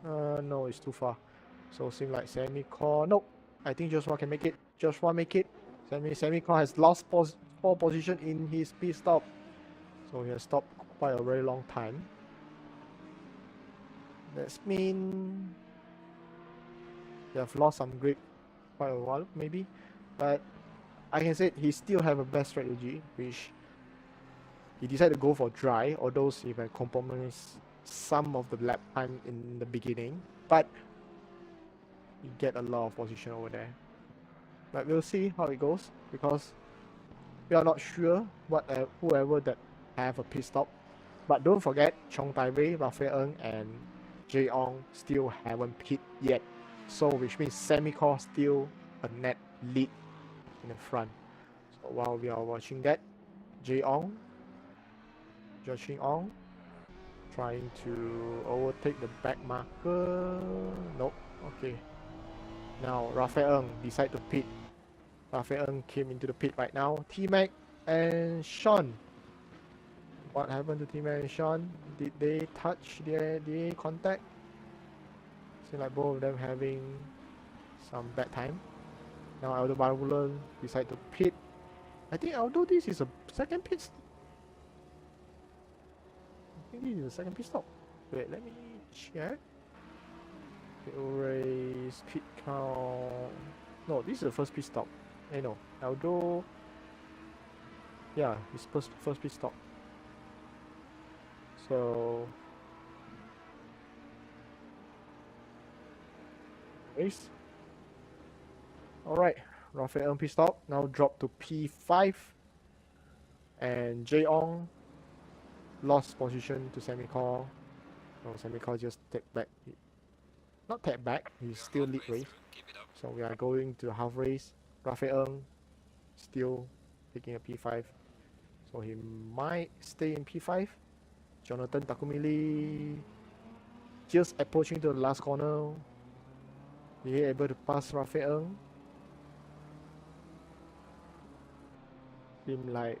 No, it's too far. So seems like SemiKazu. Nope. I think Joshua can make it. Joshua make it. SemiKazu has lost pole position in his pit stop. So he has stopped quite a very long time. That's mean they have lost some grip quite a while maybe. But I can say he still have a best strategy, which he decided to go for dry, although he may compromise some of the lap time in the beginning, but he get a lot of position over there. But we'll see how it goes, because we are not sure what whoever that have a pit stop. But don't forget, Chong Tai Wei, Raphael Ng, and Jae Ong still haven't pit yet. So which means SemiKazu still a net lead in the front. So while we are watching that, Jae Ong, Joshing Ong, trying to overtake the back marker. Nope. Okay. Now Raphael Ng decide to pit. Raphael Ng came into the pit right now. T-Mac and Sean. What happened to T-Mac and Sean? Did they touch the contact? Seems like both of them having some bad time. Now Aldo Barbulan decide to pit. I think although this is a second pit. I think this is the second pit stop. Wait, let me check. Erase pit count. No, this is the first pit stop. I know. Aldo. Yeah, it's first pit stop. So race. Alright, Raphael Ng pit stop. Now drop to P5. And Jae Ong lost position to SemiKazu. So SemiKazu just take back. Not take back, he's still lead race. Keep it up. So we are going to half race. Raphael Ng still taking a P5. So he might stay in P5. Jonathan Takumili just approaching to the last corner. He able to pass Raphael Ng. Seem like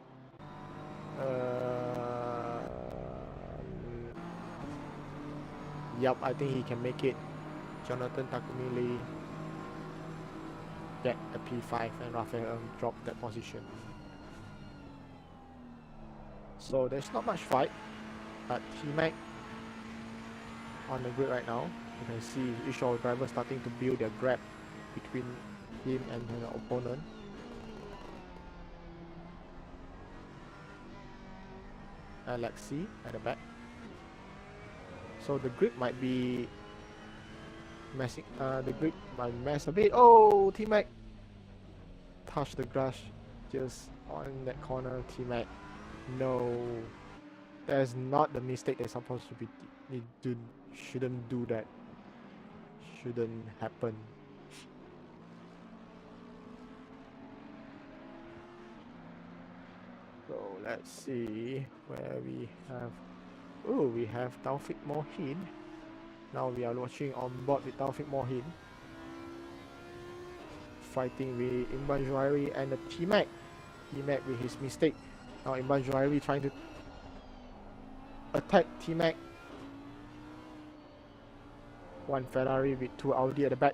yup, I think he can make it. Jonathan Takumili get a P5 and Raphael Ng drop that position. So there's not much fight, but T-Mac on the grid right now. You can see each of the drivers starting to build their grab between him and the opponent. Alexi at the back. So the grip might be messing. The grip might mess a bit. Oh, T-Mac touched the grass just on that corner. T-Mac, no, that's not the mistake they're supposed to be. Shouldn't do that. Shouldn't happen. So let's see where we have. Oh, we have Taufik Mohin. Now we are watching on board with Taufik Mohin, fighting with Imran Juhairi and the T-Mac. T-Mac with his mistake. Now Imran Juhairi trying to attack T-Mac. One Ferrari with two Audi at the back.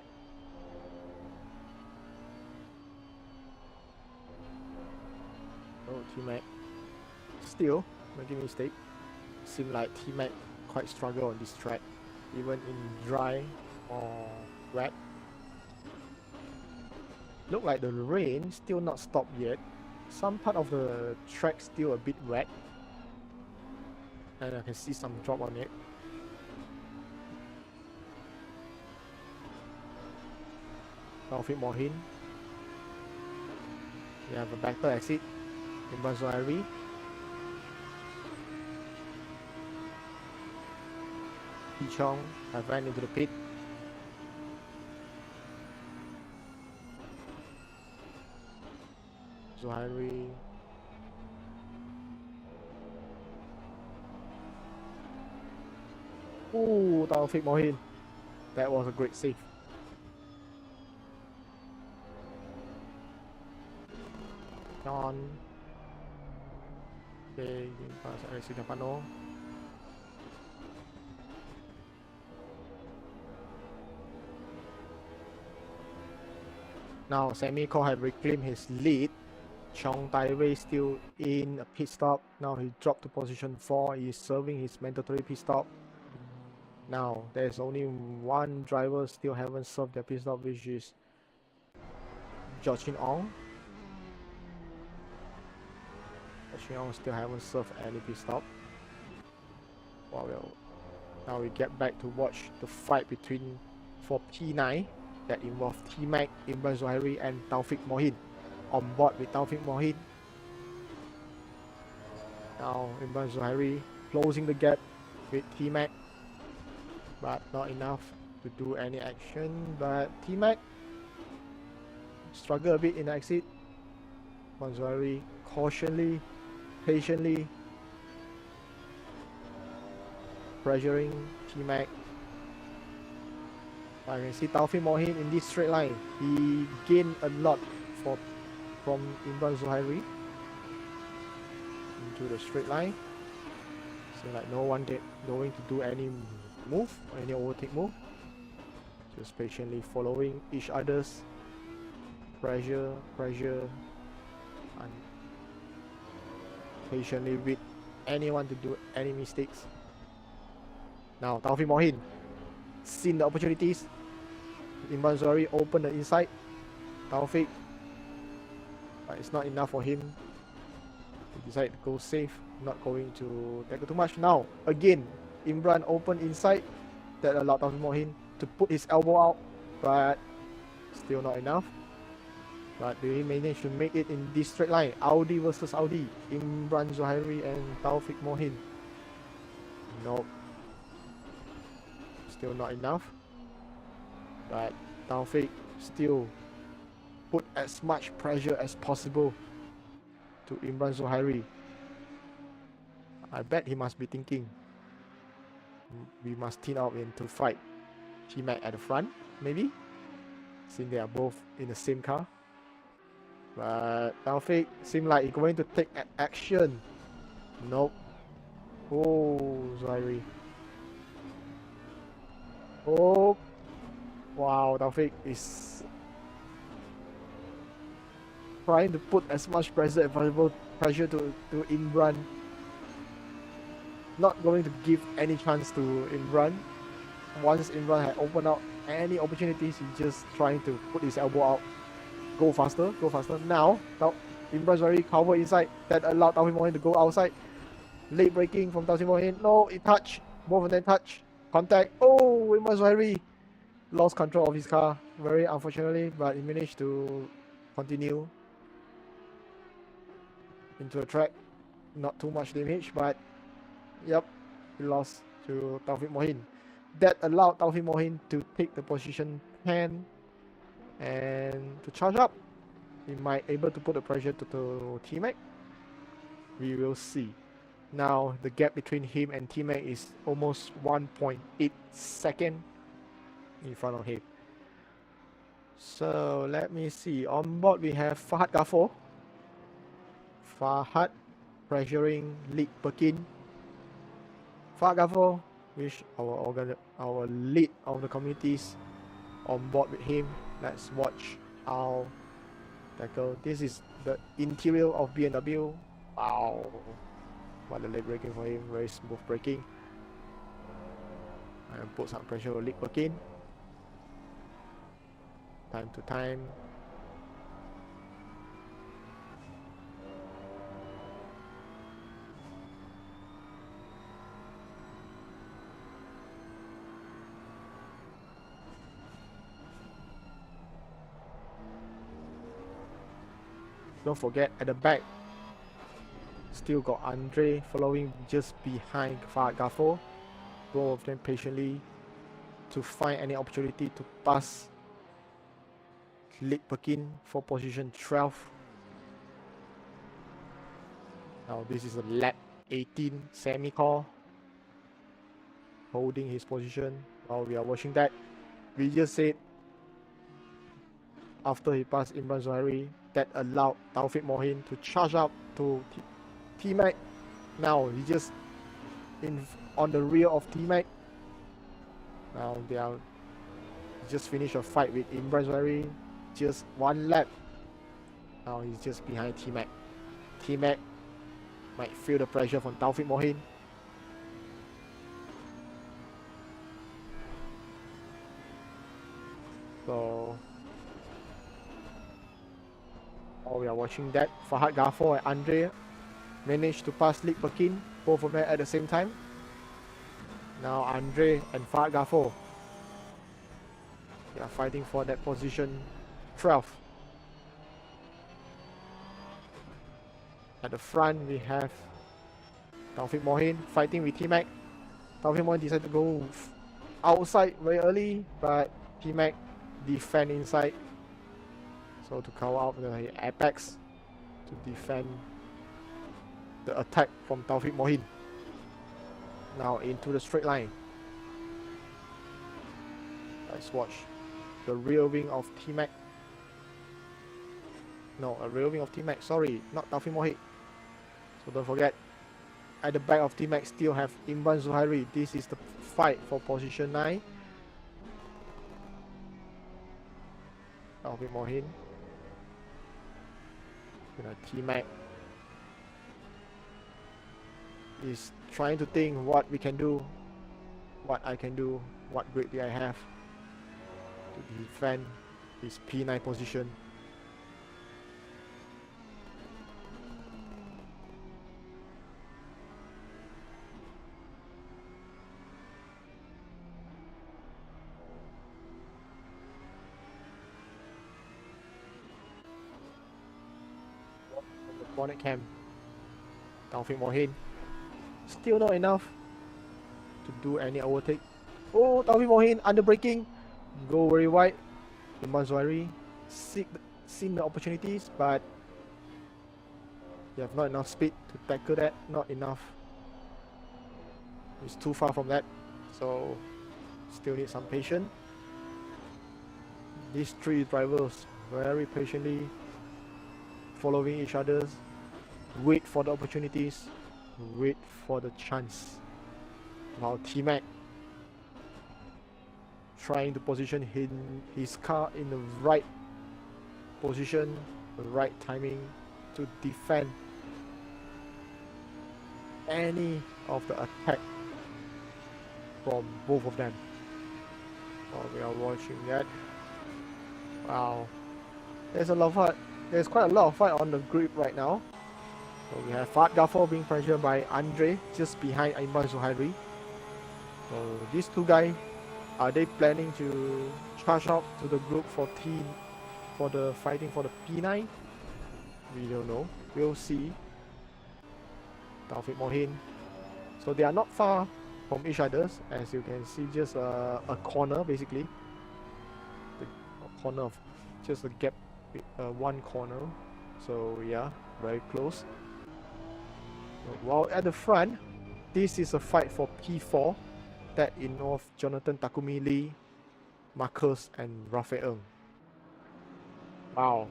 Oh, T-Mac still making mistake. Seems like T-Mac quite struggle on this track, even in dry or wet. Look like the rain still not stopped yet. Some part of the track still a bit wet, and I can see some drop on it. Taufik Mohin. We have a better exit. Imran Zuhairi. Chong have ran into the pit. Zuhairi. Ooh, Taufik Mohin. That was a great save. John. Okay, pass Alexis Napano. Now SonnyKazu had reclaimed his lead. Chong Tai-wei still in a pit stop. Now he dropped to position 4. He is serving his mandatory pit stop. Now there's only one driver still haven't served their pit stop, which is Jochin Ong. Jochin Ong still haven't served any pit stop. Well, now we get back to watch the fight between for P9 that involved T-Mac, Imran Zuhairi and Taufik Mohin. On board with Taufik Mohin. Now Imran Zuhairi closing the gap with T-Mac, but not enough to do any action. But T-Mac struggle a bit in the exit. Imran Zuhairi cautiously, patiently pressuring T-Mac. I can see Taufik Mohin in this straight line. He gained a lot from Imran Zuhairi into the straight line. Seems like no one going to do any move or any overtake move. Just patiently following each other's pressure, and patiently with anyone to do any mistakes. Now Taufik Mohin seen the opportunities. Imran Zuhairi open the inside. Taufik, but it's not enough for him. He decided to go safe, not going to tackle too much. Now again, Imran open inside. That allowed Taufik Mohin to put his elbow out, but still not enough. But do he manage to make it in this straight line? Audi versus Audi. Imran Zuhairi and Taufik Mohin. Nope. Still not enough. But Taufik still put as much pressure as possible to Imran Zuhairi. I bet he must be thinking, we must team up and to fight T-Mac at the front, maybe, since they are both in the same car. But Taufik seems like he's going to take action. Nope. Oh, Zuhairi. Oh, wow, Taufik is trying to put as much pressure as possible, to Imran. Not going to give any chance to Imran. Once Imran had opened out any opportunities, he's just trying to put his elbow out. Go faster, go faster. Now Imran's very covered inside. That allowed Taufik Mohin to go outside. Late braking from Taufik Mohin. No, it touched. Both of them touch. Contact. Oh, Imran Zuhairi lost control of his car. Very unfortunately, but he managed to continue into the track. Not too much damage, but yep, he lost to Taufik Mohin. That allowed Taufik Mohin to take the position 10 and to charge up. He might able to put the pressure to T-Mac. We will see. Now the gap between him and T-Mac is almost 1.8 seconds in front of him. So let me see. On board we have Fahad Ghaffur. Fahad pressuring Lee Perkin. Farah Idayu, which our lead of the communities on board with him. Let's watch our tackle. This is the interior of BMW. Wow, what a late braking for him. Very smooth braking. And put some pressure on Lee Perkin. Time to time. Don't forget, at the back, still got Andre following just behind Farah Idayu. Both of them patiently to find any opportunity to pass Lee Perkin for position 12. Now this is a lap 18 SonnyKazu holding his position while we are watching that. We just said after he passed Imran Zuhairi that allowed Taufik Mohin to charge up to T-Mac. Now he just on the rear of T-Mac. Now they are just finished a fight with Imran Zuhairi. Just one lap. Now he's just behind T-Mac. T-Mac might feel the pressure from Taufik Mohin. So while we are watching that, Fahad Ghaffar and Andre managed to pass Lik Pekin, both of them at the same time. Now Andre and Fahad Ghaffar, they are fighting for that position 12. At the front we have Taufik Mohin fighting with T-Mac. Taufik Mohin decided to go outside very early, but T-Mac defend inside. So to cover out the apex to defend the attack from Taufik Mohin. Now into the straight line. Let's watch the rear wing of T-Mac. No, a rear wing of T-Mac, sorry, not Taufik Mohin. So don't forget, at the back of T-Mac still have Imran Zuhairi. This is the fight for position 9. Taufik Mohin. T-Mac is trying to think what we can do, what I can do, what grade I have to defend his P9 position. Bonnet cam. Taufik Mohin. Still not enough to do any overtake. Oh, Taufik Mohin under braking. Go very wide. Imran Zuhairi seen the opportunities, but they have not enough speed to tackle that. Not enough. It's too far from that. So still need some patience. These three drivers very patiently following each other, wait for the opportunities, wait for the chance. While T-Mac trying to position his car in the right position, the right timing to defend any of the attack from both of them. While we are watching that, wow, there's quite a lot of fight on the grid right now. So we have Fahad Ghaffar being pressured by Andre just behind Imran Zuhairi. So these two guys, are they planning to charge out to the group for the fighting for the P9? We don't know. We'll see. Taufik Mohin. So they are not far from each other, as you can see, just a corner basically. The corner of just a gap. One corner, so yeah, very close. While at the front, this is a fight for P4 that involves Jonathan Takumi Lee, Marcus, and Rafael. Wow,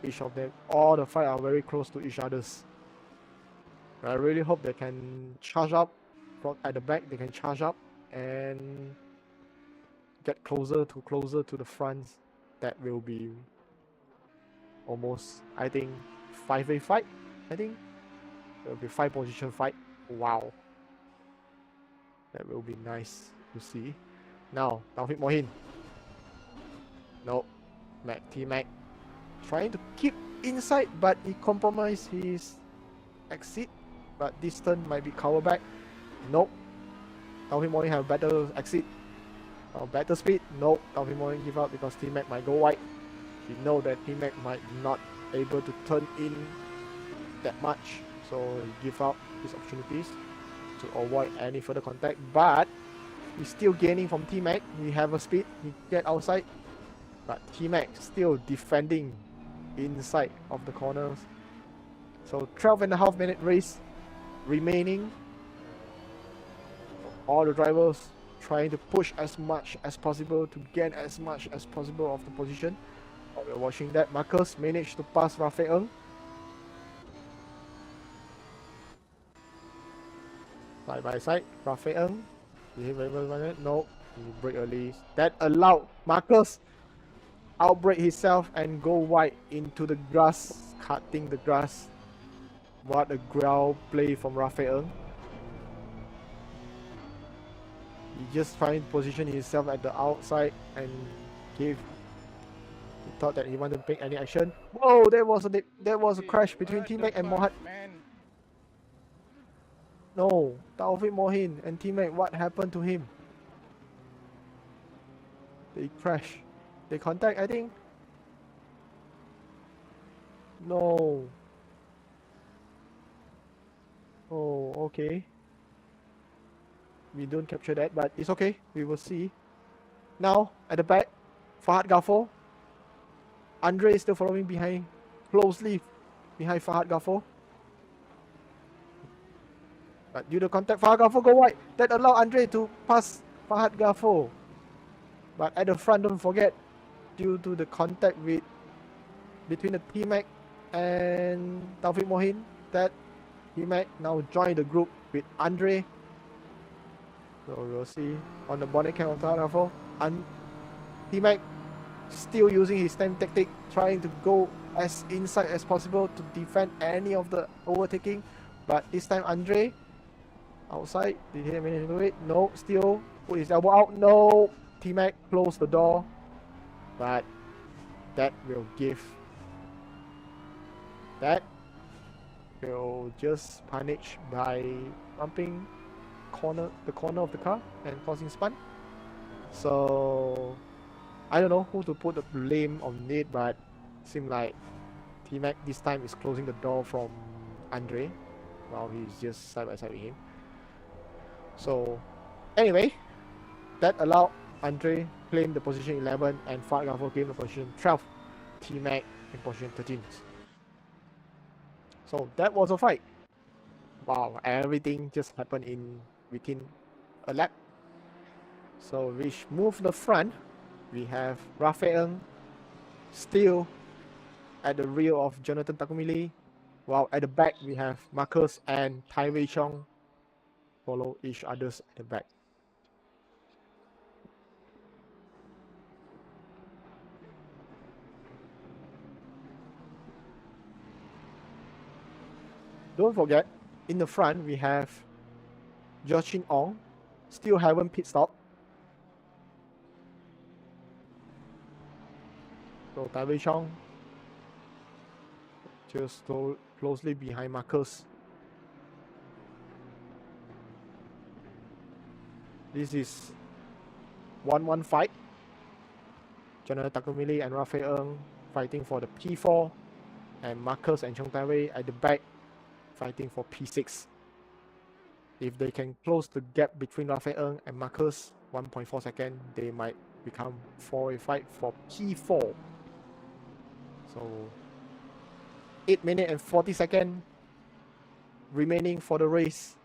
each of them, all the fight are very close to each other's. I really hope they can charge up from at the back. They can charge up and get closer to the front. That will be almost, I think, 5-way fight. I think it will be 5 position fight. Wow, that will be nice to see. Now Taufik Mohin. No, T-Mac trying to keep inside, but he compromised his exit. But this turn might be cover back. Nope. Taufik Mohin have better exit. Better speed. Nope. Taufik Mohin give up because T-Mac might go wide. He know that T-Mac might not able to turn in that much, so he give up his opportunities to avoid any further contact. But he's still gaining from T-Mac. He have a speed. He get outside, but T-Mac still defending inside of the corners. So 12.5 minute race remaining. All the drivers trying to push as much as possible to gain as much as possible of the position. While we're watching that, Marcus managed to pass Raphael. Side by side, Raphael. No, he break early. That allowed Marcus outbreak himself and go wide into the grass, cutting the grass. What a ground play from Raphael. He just trying to position himself at the outside and he thought that he wanted to take any action. Whoa, there was a crash between T-Mac and Mohat. No, Taufik Mohin and T-Mac, what happened to him? They crash. They contact, I think. No. Oh, okay. We don't capture that, but it's okay. We will see. Now, at the back, Fahad Ghaffur. Andre is still following behind, closely behind Fahad Ghaffur. But due to contact, Fahad Ghaffur go wide. That allowed Andre to pass Fahad Ghaffur. But at the front, don't forget, due to the contact between the T-Mac and Taufik Mohin, that T-Mac now joined the group with Andre. So we'll see on the bonnet cam of Fahad Ghaffur. And T-Mac still using his stem tactic, trying to go as inside as possible to defend any of the overtaking. But this time Andre outside, did he manage to do it? No, still put his elbow out. No, T-Mac closed the door, but that will just punish by bumping the corner of the car and causing spun. So I don't know who to put the blame on it, but it seems like T-Mac this time is closing the door from Andre while he's just side by side with him. So anyway, that allowed Andre claim the position 11 and Fahad Ghaffur claim the position 12. T-Mac in position 13. So that was a fight. Wow, everything just happened within a lap. So we move the front. We have Raphael still at the rear of Jonathan Takumili, while at the back we have Marcus and Tai Wei Chong follow each others at the back. Don't forget, in the front we have Joshin Ong, still haven't pit stop. So Tai Wei Chong just closely behind Marcus. This is 1-1 fight. Jonathan Takumili and Raphael fighting for the P4, and Marcus and Chong Tai Wei at the back fighting for P6. If they can close the gap between Raphael and Marcus 1.4 seconds, they might become 4-way fight for P4. So 8 minutes and 40 seconds remaining for the race.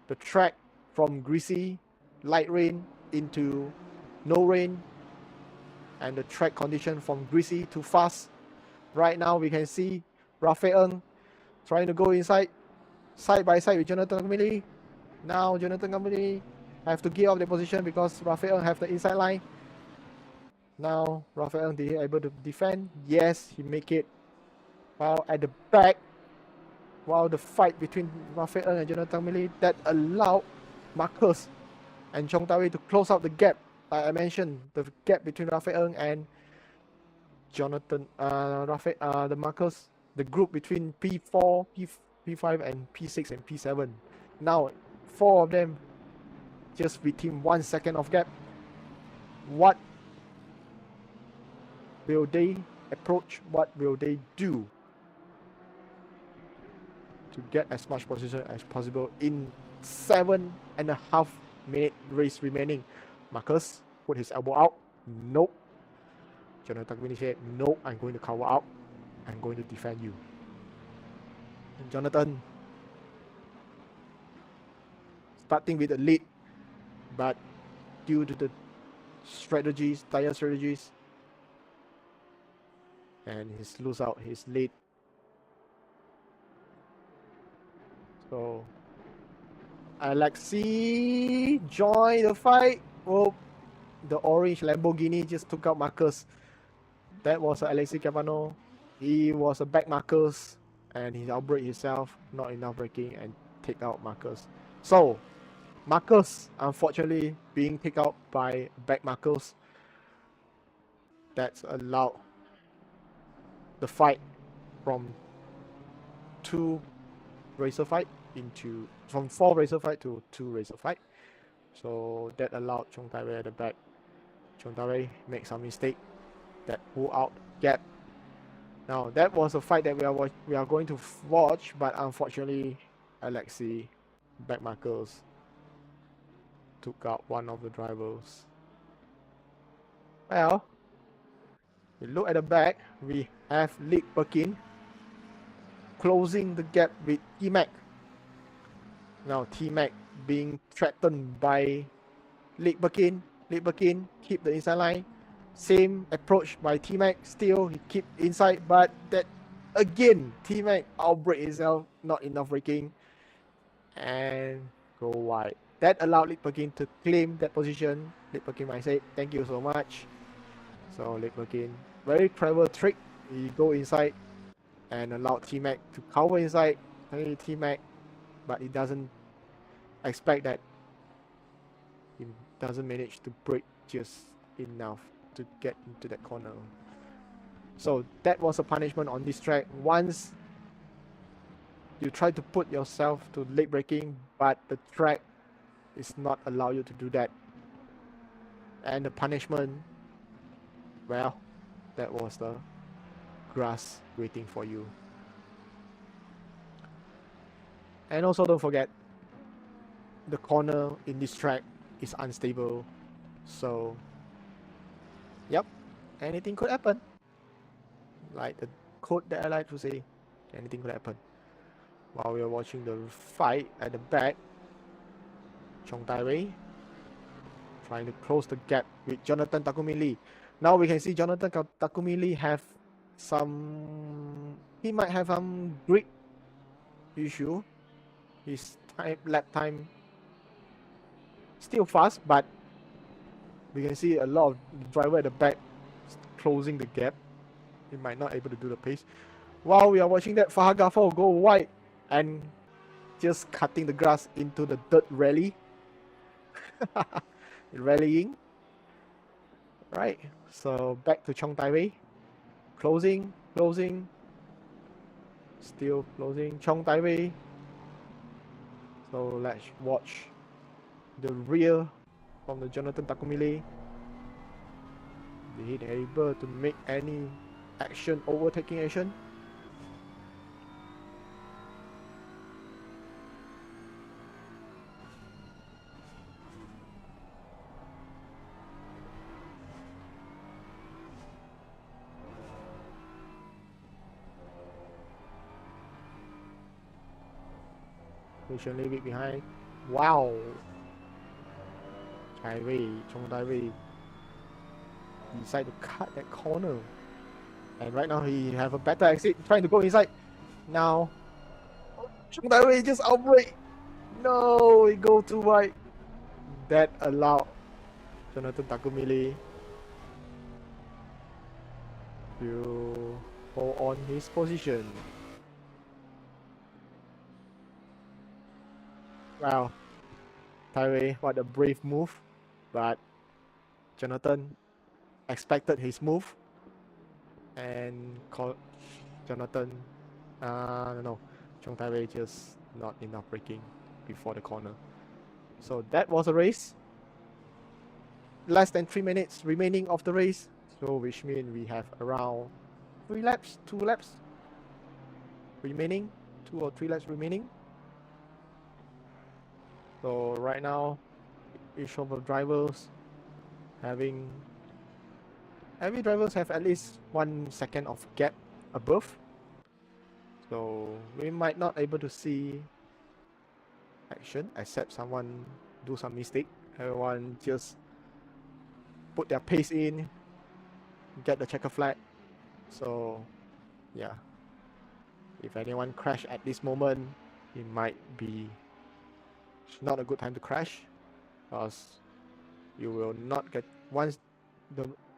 The track from greasy, light rain into no rain, and the track condition from greasy to fast. Right now we can see Raphael trying to go inside, side by side with Jonathan Takumili. Now Jonathan Takumili have to give up their position because Raphael have the inside line. Now Raphael, did he able to defend? Yes, he make it. While at the back, while the fight between Raphael and Jonathan Takumili, that allowed Marcus and Chong Tai Wei to close out the gap. Like I mentioned, the gap between Raphael and Jonathan, the Marcus, the group between P4, P5 and P6 and P7. Now 4 of them just within 1 second of gap. What will they approach? What will they do to get as much position as possible in 7.5 minute race remaining? Marcus put his elbow out. Nope. Jonathan Takumili said, no, I'm going to cover out. I'm going to defend you. And Jonathan starting with the lead, but due to the strategies, tire strategies. And he's lose out his lead. So Alexi join the fight. Oh, the orange Lamborghini just took out Marcus. That was Alexi Cavano. He was a back Marcus and he outbrake himself, not enough braking, and take out Marcus. So Marcus unfortunately being taken out by back Marcus. That's allowed the fight from 2 racer fight into from 4 racer fight to 2 racer fight. So that allowed Chong Tai Wei at the back. Chong Tai Wei make some mistake that pull out gap. Now that was a fight that we are going to watch, but unfortunately Alexi back Marcus took out one of the drivers. Well, we look at the back, we have Lee Perkin closing the gap with T-Mac. Now T-Mac being threatened by Lee Perkin. Lee Perkin keep the inside line. Same approach by T-Mac. Still he keep inside, but that again T-Mac outbrake himself, not enough braking, and go wide. That allowed Lee Perkin to claim that position. Lee Perkin might say thank you so much. So Lee Perkin, very clever trick. He go inside and allowed T-Mac to cover inside. T-Mac, but he doesn't expect that. He doesn't manage to brake just enough to get into that corner. So that was a punishment on this track. Once you try to put yourself to late braking, but the track is not allow you to do that. And the punishment, well, that was the grass waiting for you. And also don't forget, the corner in this track is unstable. So, yep, anything could happen. Like the quote that I like to say, anything could happen. While we are watching the fight at the back, Chong Tai Wei trying to close the gap with Jonathan Takumi Lee. Now we can see Jonathan Takumi Lee have he might have some grip issue. His lap time still fast, but we can see a lot of driver at the back closing the gap. He might not able to do the pace. While we are watching that, Farah Gafo go wide and just cutting the grass into the dirt rally. Rallying. Right, so back to Chong Tai Wei. Closing. Still closing. Chong Tai Wei. So let's watch the rear from the Jonathan Takumi Lee. Did he able to make any action, overtaking action? Patiently a bit behind. Wow! Chong Tai Wei decide to cut that corner. And right now he have a better exit, trying to go inside. Now, Chong Tai Wei just outbrake. No, he go too wide. That allowed Jonathan Takumi Lee to hold on his position. Wow, Tai Wei, what a brave move, but Jonathan expected his move and called Jonathan, no, Chong Tai Wei just not enough braking before the corner. So that was a race. Less than 3 minutes remaining of the race, so which means we have around 2 laps remaining, 2 or 3 laps remaining. So right now, each of the drivers every drivers have at least 1 second of gap above. So we might not able to see action except someone do some mistake. Everyone just put their pace in, get the checker flag. So, yeah. If anyone crash at this moment, it might be not a good time to crash, because you will not get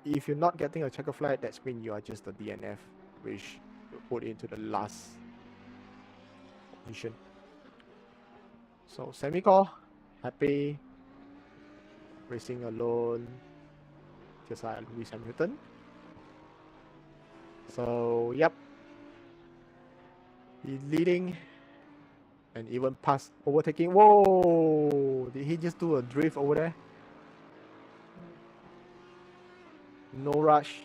if you're not getting a checker flag, that means you are just a DNF, which you put into the last position. So SemiCore, happy, racing alone, just like Lewis Hamilton. So yep, he's leading and even past overtaking. Whoa! Did he just do a drift over there? No rush,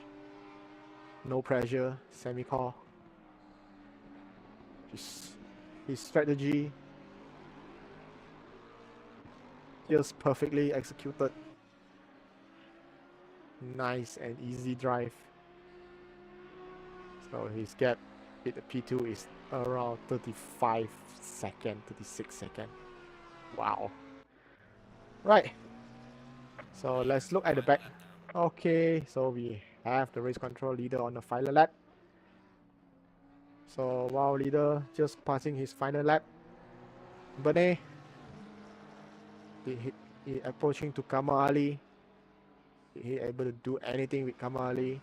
no pressure. SemiCore. Just his strategy just perfectly executed. Nice and easy drive. So his gap with the P2 is around 36 seconds. Wow. Right. So let's look at the back. Okay, so we have the race control leader on the final lap. So while leader just passing his final lap, Bene, he approaching to Kamal Ali. Is he able to do anything with Kamal Ali?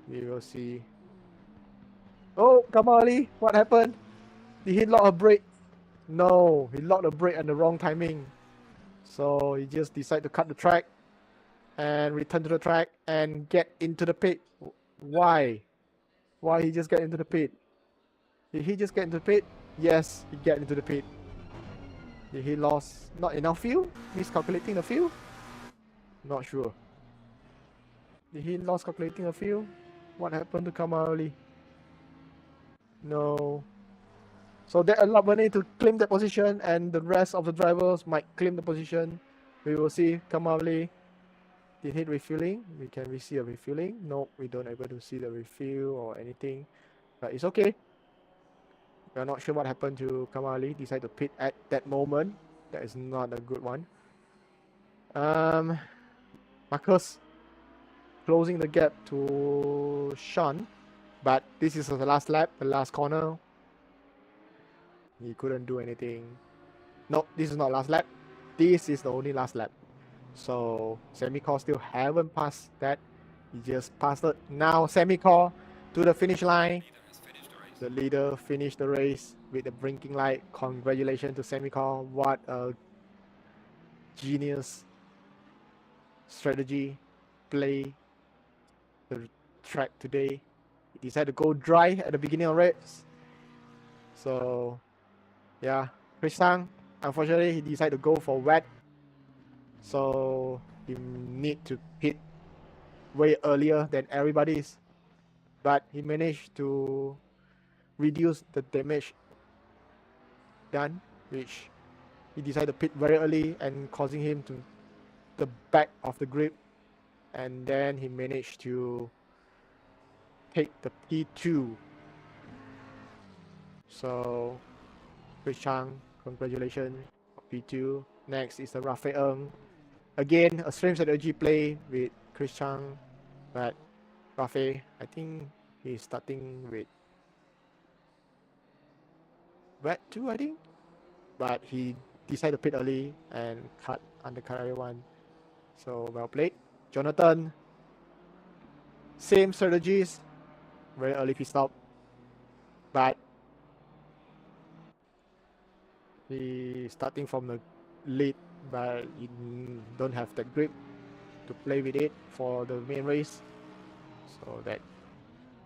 We will see. Oh, Kamal Ali, what happened? Did he lock a brake? No, he locked the brake at the wrong timing. So he just decided to cut the track and return to the track and get into the pit. Why? Why he just get into the pit? Did he just get into the pit? Yes, he get into the pit. Did he lost not enough fuel? Miscalculating the fuel? Not sure. Did he lost calculating the fuel? What happened to Kamal Ali? No. So that allowed Bene to claim that position, and the rest of the drivers might claim the position. We will see. Kamal Ali, did he refueling? Can we see a refueling? No, we don't able to see the refuel or anything. But it's okay. We are not sure what happened to Kamal Ali. Decide to pit at that moment. That is not a good one. Marcus closing the gap to Sean, but this is the last lap, the last corner. He couldn't do anything. No, this is not last lap. This is the only last lap. So SemiCore still haven't passed that. He just passed it. Now SemiCore to the finish line. The leader finished the race with the blinking light. Congratulations to SemiCore. What a genius strategy play the track today. He decided to go dry at the beginning of race. So yeah, Chris Sang, unfortunately he decided to go for wet. So he need to hit way earlier than everybody's. But he managed to reduce the damage done, which he decided to pit very early and causing him to the back of the grip, and then he managed to take the P2. So Chris Chang, congratulations, P2. Next is the Raphael. Again, a same strategy play with Chris Chang, but Raphael, I think he's starting with wet 2, I think, but he decided to pit early and undercut everyone. So well played. Jonathan, same strategies, very early pit stop, but he starting from the lead, but he don't have the grip to play with it for the main race. So that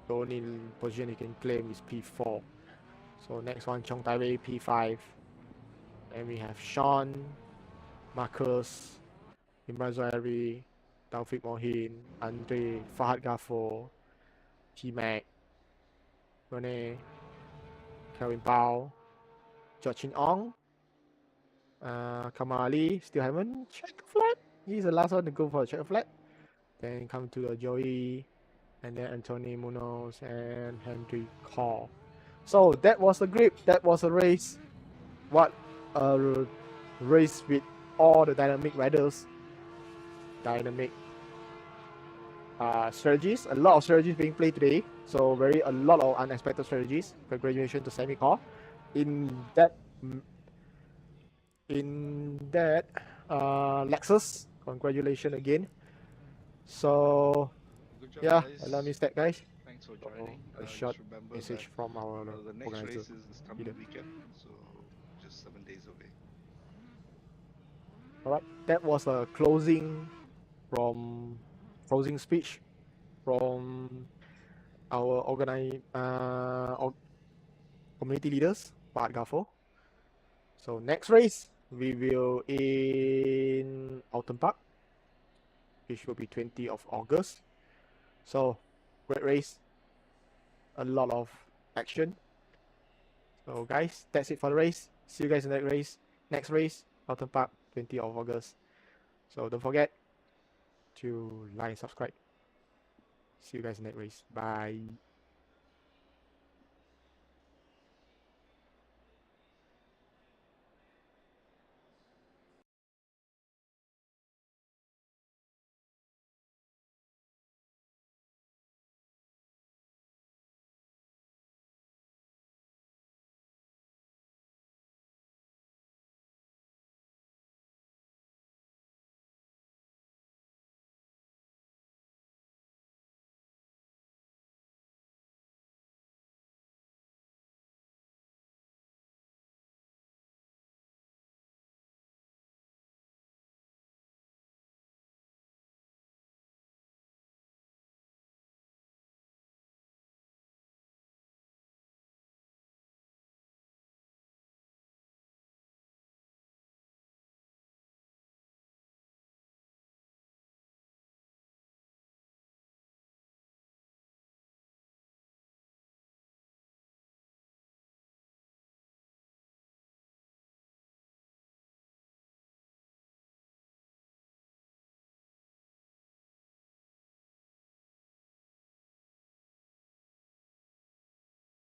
the only position he can claim is P4. So next one, Chong Taiwei, P5. Then we have Sean, Marcus, Imran Zohari, Taufik Mohin, Andre, Fahad Ghaffur, T-Mac, Rene, Kelvin Pao, Georgin Ong, Kamal Ali, still haven't checked the flag. He's the last one to go for a check flag. Then come to the Joey, and then Anthony Munoz and Henry Call. So that was the grip, that was a race. What a race with all the dynamic riders. dynamic strategies. A lot of strategies being played today. So a lot of unexpected strategies. Congratulations to SemiCore. In that Lexus, congratulations again. So Good job, yeah, guys. allow me that, guys. Thanks for So, joining. a Just short remember message that from our the next organizer. race is this coming Leader. weekend, so just 7 days away. Alright, that was a closing speech from our community leaders, Pak Gafo. So next race we will in Autumn Park, which will be 20th of August. So great race, a lot of action. So guys, that's it for the race. See you guys in the next race, Autumn Park, 20th of August. So don't forget to like and subscribe. See you guys in that race. Bye.